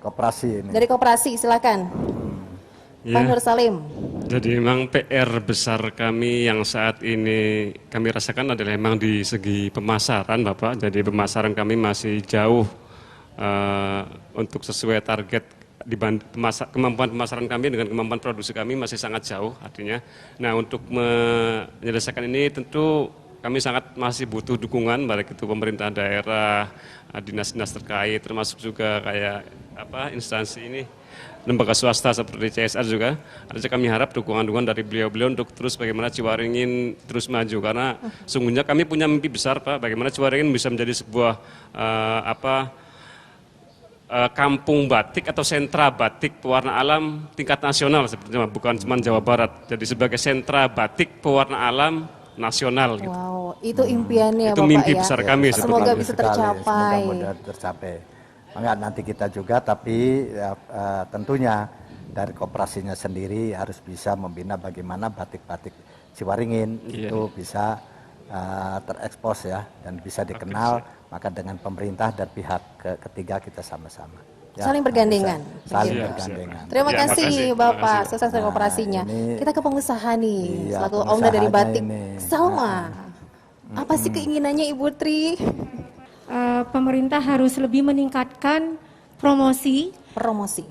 Koperasi ini. Dari koperasi silakan. Pak Nur Salim. Jadi memang PR besar kami yang saat ini kami rasakan adalah memang di segi pemasaran Bapak. Jadi pemasaran kami masih jauh untuk sesuai target kemampuan pemasaran kami dengan kemampuan produksi kami masih sangat jauh artinya. Nah untuk menyelesaikan ini tentu kami sangat masih butuh dukungan baik itu pemerintah daerah, dinas-dinas terkait termasuk juga kayak instansi ini lembaga swasta seperti CSR juga. Artinya kami harap dukungan-dukungan dari beliau-beliau untuk terus bagaimana Ciwaringin terus maju karena sungguhnya kami punya mimpi besar Pak bagaimana Ciwaringin bisa menjadi sebuah kampung batik atau sentra batik pewarna alam tingkat nasional sebenarnya bukan cuma Jawa Barat. Jadi sebagai sentra batik pewarna alam nasional gitu. Wow, itu impiannya itu Bapak mimpi ya. besar kami Semoga sebetulnya. bisa tercapai. Semoga mudah tercapai. Enggak nanti kita juga tapi tentunya dari koperasinya sendiri harus bisa membina bagaimana batik-batik Ciwaringin itu bisa terekspos ya dan bisa dikenal maka dengan pemerintah dan pihak ketiga kita sama-sama. Ya, saling bergandengan. Saling bergandengan. Terima Ya, kasih makasih. Bapak, Makasih. sukses dengan koperasinya. Kita ke pengusaha nih, Iya, selaku owner dari Batik ini. Salma. Apa sih keinginannya Ibu Tri? Pemerintah harus lebih meningkatkan promosi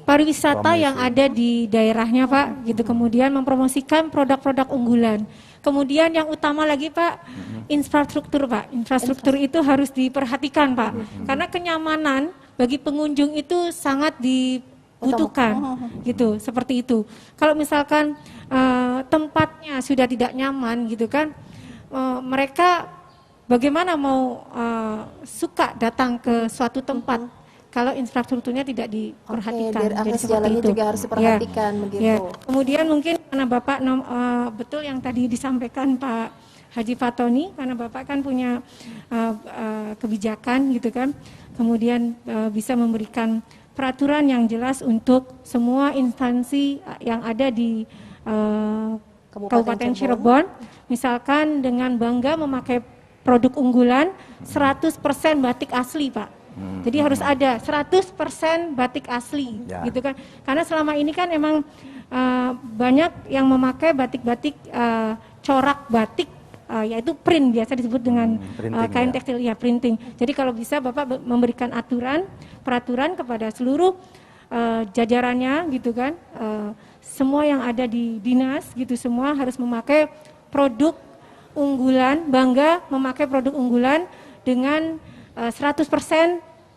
pariwisata yang ada di daerahnya Pak, gitu. Kemudian mempromosikan produk-produk unggulan. Kemudian yang utama lagi Pak, infrastruktur Pak. Infrastruktur itu harus diperhatikan Pak, karena kenyamanan bagi pengunjung itu sangat dibutuhkan, gitu. Seperti itu. Kalau misalkan tempatnya sudah tidak nyaman, gitu kan, mereka bagaimana mau suka datang ke suatu tempat kalau infrastrukturnya tidak diperhatikan. Dari akses seperti jalannya itu juga harus diperhatikan begitu. Ya. Kemudian mungkin karena Bapak betul yang tadi disampaikan Pak Haji Fatoni, karena Bapak kan punya kebijakan gitu kan, kemudian bisa memberikan peraturan yang jelas untuk semua instansi yang ada di Kabupaten Cirebon, misalkan dengan bangga memakai produk unggulan 100% batik asli Pak. Jadi harus ada 100% batik asli, gitu kan? Karena selama ini kan emang banyak yang memakai batik-batik corak batik, yaitu print biasa disebut dengan kain tekstil ya printing. Jadi kalau bisa Bapak memberikan peraturan kepada seluruh jajarannya, gitu kan? Semua yang ada di dinas, gitu semua harus memakai produk unggulan, bangga memakai produk unggulan dengan 100%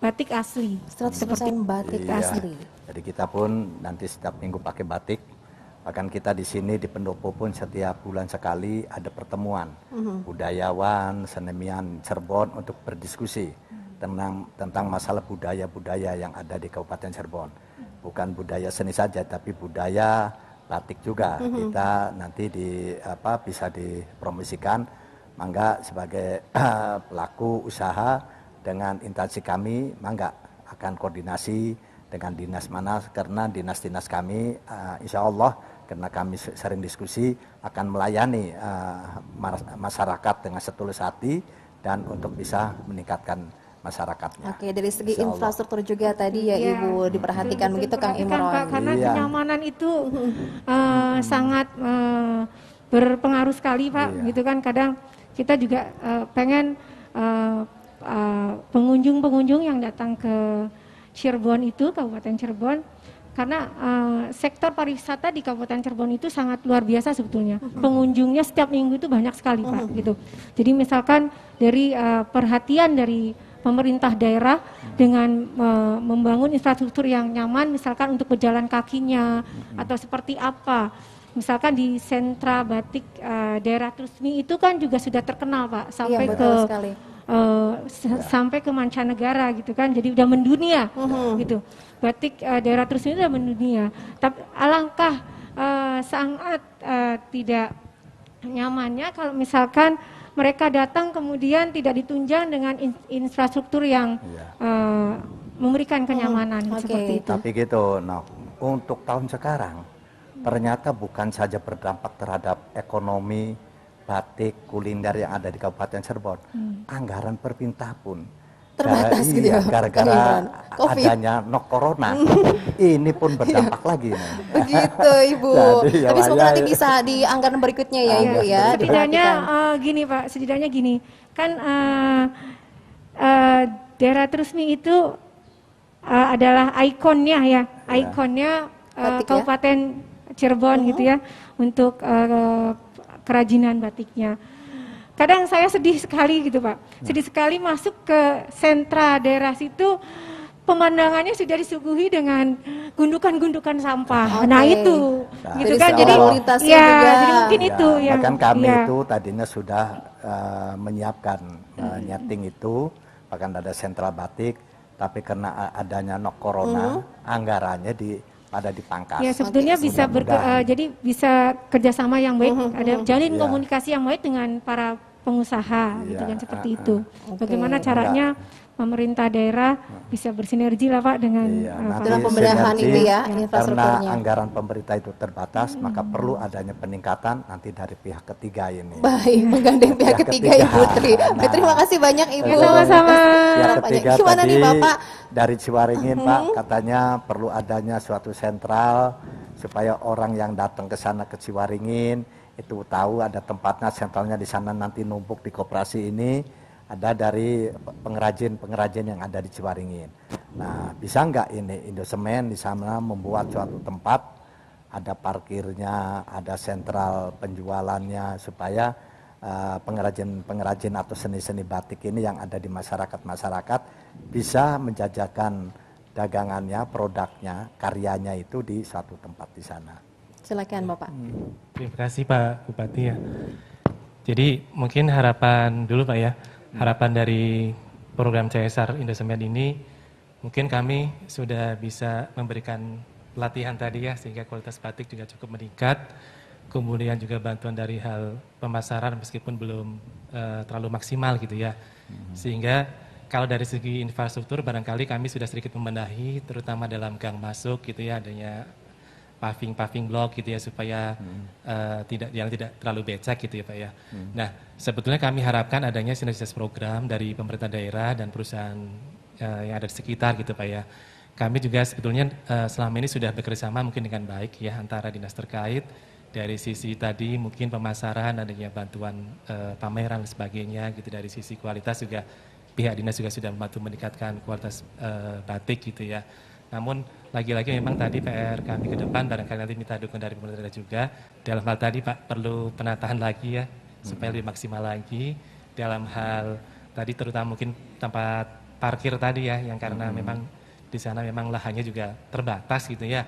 batik asli. 100% batik asli. Jadi kita pun nanti setiap minggu pakai batik. Bahkan kita di sini di pendopo pun setiap bulan sekali ada pertemuan budayawan, seniman Cirebon untuk berdiskusi tentang masalah budaya-budaya yang ada di Kabupaten Cirebon. Bukan budaya seni saja, tapi budaya batik juga. Kita nanti bisa dipromosikan. Mangga sebagai pelaku usaha dengan instansi kami, mangga akan koordinasi dengan dinas mana, karena dinas-dinas kami insya Allah karena kami sering diskusi akan melayani masyarakat dengan setulus hati dan untuk bisa meningkatkan masyarakatnya. Oke, dari segi infrastruktur juga tadi ya Ibu diperhatikan begitu Kang Imron. Karena kenyamanan itu sangat berpengaruh sekali Pak, gitu kan. Kadang kita juga pengen pengunjung-pengunjung yang datang ke Cirebon itu, Kabupaten Cirebon, karena sektor pariwisata di Kabupaten Cirebon itu sangat luar biasa sebetulnya. Pengunjungnya setiap minggu itu banyak sekali Pak, gitu. Jadi misalkan dari perhatian dari pemerintah daerah dengan membangun infrastruktur yang nyaman, misalkan untuk berjalan kakinya atau seperti apa. Misalkan di sentra batik daerah Trusmi itu kan juga sudah terkenal Pak, sampai sampai ke mancanegara gitu kan, jadi udah mendunia gitu. Batik daerah Trusmi itu udah mendunia. Tapi alangkah sangat tidak nyamannya kalau misalkan mereka datang kemudian tidak ditunjang dengan infrastruktur yang memberikan kenyamanan seperti itu. Tapi gitu, nah untuk tahun sekarang ternyata bukan saja berdampak terhadap ekonomi batik kuliner yang ada di Kabupaten Cirebon, anggaran pemerintah pun terbatas gitu ya, gara-gara adanya corona ini pun berdampak lagi. Begitu Ibu. Jadi, tapi semoga nanti bisa di anggaran berikutnya ya Ibu ya. Setidaknya gini Pak, setidaknya gini kan daerah Trusmi itu adalah ikonnya ya, ikonnya Kabupaten Cirebon gitu ya, untuk kerajinan batiknya. Kadang saya sedih sekali gitu Pak, sedih sekali masuk ke sentra daerah situ, pemandangannya sudah disuguhi dengan gundukan-gundukan sampah. Nah itu, gitu kan. Jadi ya, jadi mungkin itu yang. Bahkan kami itu tadinya sudah menyiapkan nyeting itu, bahkan ada sentral batik, tapi karena adanya corona, anggarannya pada dipangkas. Ya sebetulnya bisa jadi bisa kerjasama yang baik, ada jalin komunikasi yang baik dengan para pengusaha, gitu kan seperti itu. Bagaimana caranya pemerintah daerah bisa bersinergi lah Pak dengan dalam pembenahan itu ya infrastrukturnya. Karena anggaran pemerintah itu terbatas, maka perlu adanya peningkatan nanti dari pihak ketiga ini. Baik, menggandeng pihak ketiga Ibu Tri. Terima kasih banyak Ibu. Sama-sama. Pihak ketiga gimana tadi nih Bapak? Dari Ciwaringin Pak, katanya perlu adanya suatu sentral supaya orang yang datang ke sana ke Ciwaringin itu tahu ada tempatnya, sentralnya di sana, nanti numpuk di koperasi ini. Ada dari pengrajin-pengrajin yang ada di Ciwaringin. Nah, bisa nggak ini Indosemen di sana membuat suatu tempat, ada parkirnya, ada sentral penjualannya, supaya pengrajin-pengrajin atau seni-seni batik ini yang ada di masyarakat bisa menjajakan dagangannya, produknya, karyanya itu di suatu tempat di sana. Silakan Bapak. Terima kasih Pak Bupati ya. Jadi mungkin harapan dulu Pak ya. Harapan dari program CSR Indosemen ini, mungkin kami sudah bisa memberikan pelatihan tadi ya, sehingga kualitas batik juga cukup meningkat. Kemudian juga bantuan dari hal pemasaran meskipun belum terlalu maksimal gitu ya. Sehingga kalau dari segi infrastruktur barangkali kami sudah sedikit membenahi, terutama dalam gang masuk gitu ya, adanya paving block gitu ya, supaya tidak terlalu becek gitu ya Pak ya. Nah sebetulnya kami harapkan adanya sinergitas program dari pemerintah daerah dan perusahaan yang ada di sekitar gitu Pak ya. Kami juga sebetulnya selama ini sudah bekerjasama mungkin dengan baik ya antara dinas terkait, dari sisi tadi mungkin pemasaran, adanya bantuan pameran dan sebagainya gitu. Dari sisi kualitas juga pihak dinas juga sudah membantu meningkatkan kualitas batik gitu ya. Namun lagi-lagi memang tadi PR kami ke depan barangkali nanti minta dukungan dari pemerintah daerah juga. Dalam hal tadi Pak perlu penataan lagi ya supaya lebih maksimal lagi dalam hal tadi, terutama mungkin tempat parkir tadi ya, yang karena memang di sana memang lahannya juga terbatas gitu ya.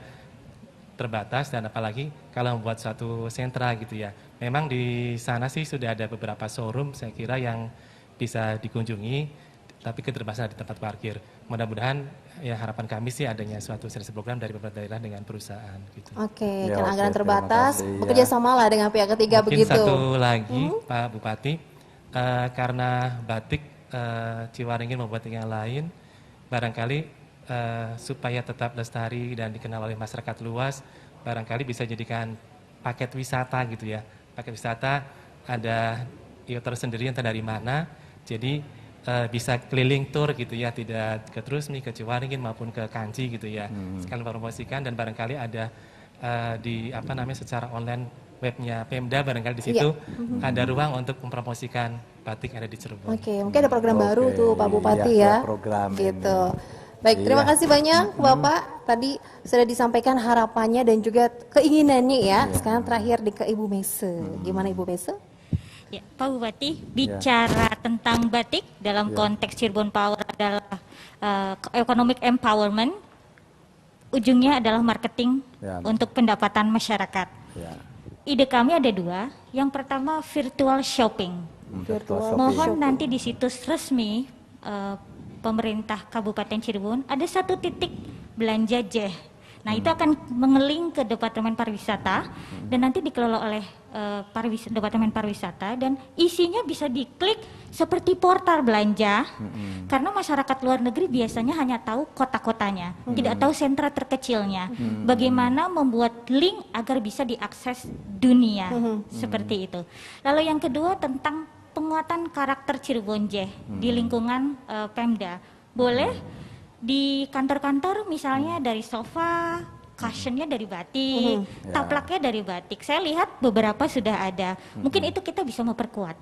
Terbatas, dan apalagi kalau membuat suatu sentra gitu ya. Memang di sana sih sudah ada beberapa showroom saya kira yang bisa dikunjungi, tapi keterbatasan di tempat parkir. Mudah-mudahan ya harapan kami sih adanya suatu sinergi program dari pemerintah daerah dengan perusahaan gitu. Oke, karena anggaran terbatas, bekerja sama lah dengan pihak ketiga. Mungkin begitu. Satu lagi Pak Bupati, karena batik Ciwaringin membuat yang lain, barangkali supaya tetap lestari dan dikenal oleh masyarakat luas, barangkali bisa jadikan paket wisata gitu ya. Paket wisata ada tersendiri entah dari mana, jadi bisa keliling tour gitu ya, tidak ke Trusmi, ke Ciwaringin maupun ke Kanci gitu ya. Sekalian mempromosikan, dan barangkali ada di secara online webnya Pemda, barangkali di situ ada ruang untuk mempromosikan batik yang ada di Cirebon. Oke, mungkin ada program baru tuh Pak Bupati ya. Program gitu. Baik, terima kasih banyak Bapak. Tadi sudah disampaikan harapannya dan juga keinginannya ya. Sekarang terakhir ke Ibu Mese. Gimana Ibu Mese? Ya, Pak Bupati, bicara tentang batik dalam konteks Cirebon Power adalah economic empowerment, ujungnya adalah marketing untuk pendapatan masyarakat. Ide kami ada dua. Yang pertama virtual shopping. Mohon nanti di situs resmi pemerintah Kabupaten Cirebon ada satu titik belanja JEH. Nah, itu akan mengeling ke Departemen Pariwisata dan nanti dikelola oleh Departemen Pariwisata dan isinya bisa diklik seperti portal belanja. Karena masyarakat luar negeri biasanya hanya tahu kota-kotanya, tidak tahu sentra terkecilnya. Bagaimana membuat link agar bisa diakses dunia, seperti itu. Lalu yang kedua tentang penguatan karakter Cirebon JEH di lingkungan Pemda. Boleh di kantor-kantor misalnya dari sofa, cushionnya dari batik, taplaknya dari batik. Saya lihat beberapa sudah ada. Mungkin itu kita bisa memperkuat.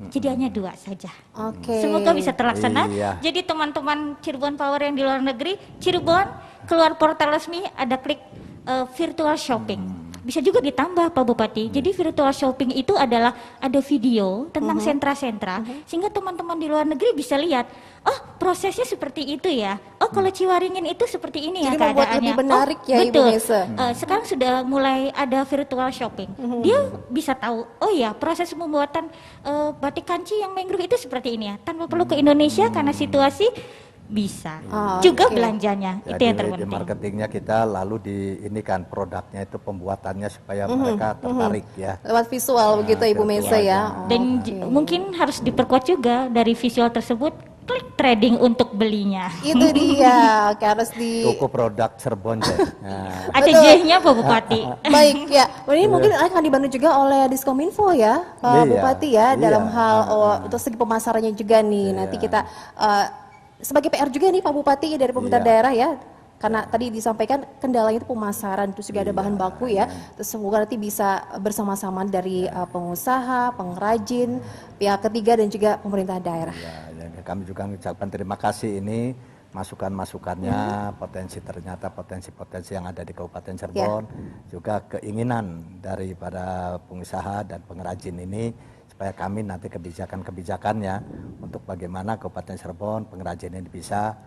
Jadi hanya dua saja. Semoga bisa terlaksana. Jadi teman-teman Cirebon Power yang di luar negeri, Cirebon keluar portal resmi ada klik virtual shopping. Bisa juga ditambah Pak Bupati. Jadi virtual shopping itu adalah ada video tentang sentra-sentra sehingga teman-teman di luar negeri bisa lihat, oh prosesnya seperti itu ya. Oh kalau Ciwaringin itu seperti ini ya keadaannya. Jadi lebih menarik ya betul. Ibu Mese. Sekarang sudah mulai ada virtual shopping. Dia bisa tahu, oh ya proses pembuatan batik kanci yang mangrove itu seperti ini ya. Tanpa perlu ke Indonesia karena situasi bisa juga belanjanya. Jadi itu yang terpenting. di marketingnya kita lalu di ini kan produknya itu pembuatannya supaya mereka tertarik ya. Lewat visual begitu Ibu Mese ya. Dan mungkin harus diperkuat juga dari visual tersebut klik trading untuk belinya. Itu dia, harus di toko produk Cirebon ya. Ada J-nya Pak Bupati. Baik ya, ini mungkin akan dibantu juga oleh Diskominfo ya, Pak Bupati ya, dalam hal untuk segi pemasarannya juga nih. Nanti kita sebagai PR juga nih Pak Bupati dari pemerintah daerah ya, karena tadi disampaikan kendalanya itu pemasaran, terus juga ada bahan baku ya, terus semoga nanti bisa bersama-sama dari pengusaha, pengrajin, pihak ketiga dan juga pemerintah daerah. Kami juga mengucapkan terima kasih ini masukan-masukannya, potensi-potensi yang ada di Kabupaten Cirebon, juga keinginan daripada pengusaha dan pengrajin ini supaya kami nanti kebijakan-kebijakannya untuk bagaimana Kabupaten Cirebon pengrajin ini bisa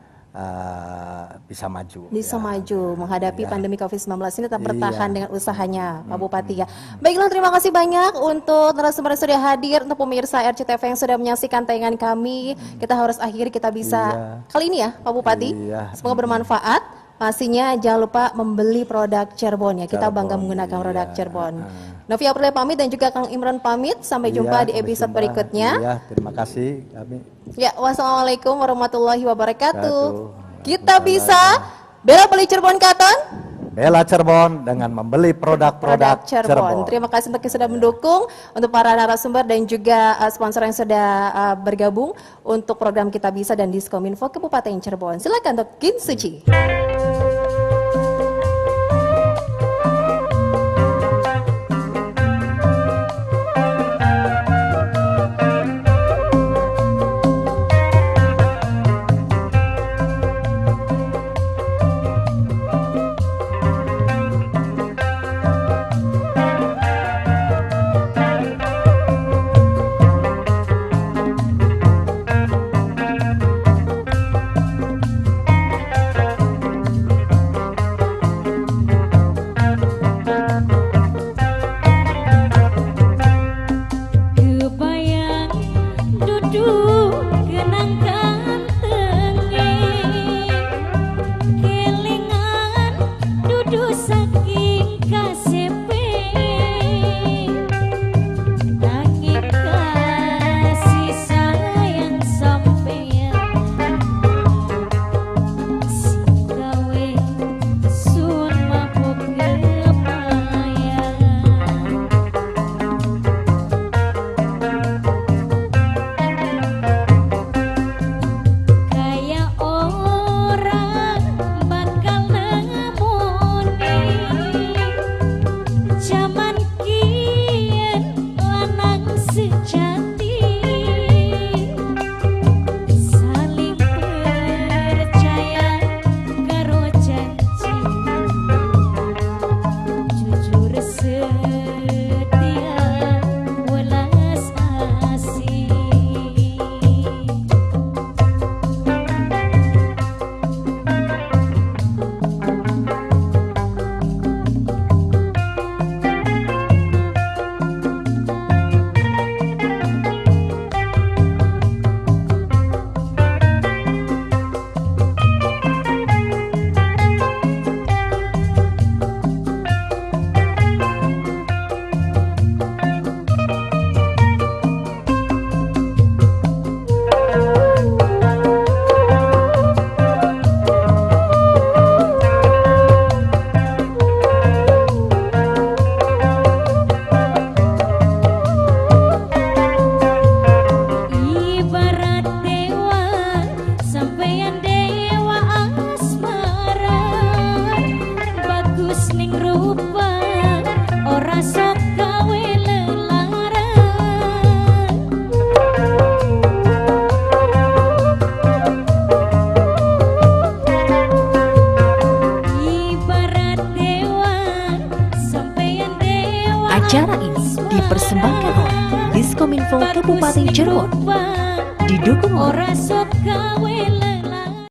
maju. Bisa maju menghadapi pandemi COVID-19 ini, tetap bertahan dengan usahanya Pak Bupati ya. Baiklah, terima kasih banyak untuk narasumber yang sudah hadir, untuk pemirsa RCTV yang sudah menyaksikan tayangan kami. Kita harus akhiri, kita bisa kali ini ya Pak Bupati. Semoga bermanfaat. Pastinya jangan lupa membeli produk Cirebon ya. Kita bangga menggunakan produk Cirebon. Novia Perle pamit dan juga Kang Imran pamit. Sampai jumpa di episode berikutnya. Iya, terima kasih kami. Ya, wassalamualaikum warahmatullahi wabarakatuh. Kita bisa bela beli Cirebon Katon. Bela Cirebon dengan membeli produk-produk Cirebon. Terima kasih untuk yang sudah mendukung, untuk para narasumber dan juga sponsor yang sudah bergabung untuk program Kita Bisa dan Diskominfo Kabupaten Cirebon. Silakan untuk Kin Suci. rupa ora sok gawe lelaran. Ibarat dewa sampeyan dewa. Acara ini dipersembahkan oleh Diskominfo Kabupaten Cirebon, didukung oleh ora sok gawe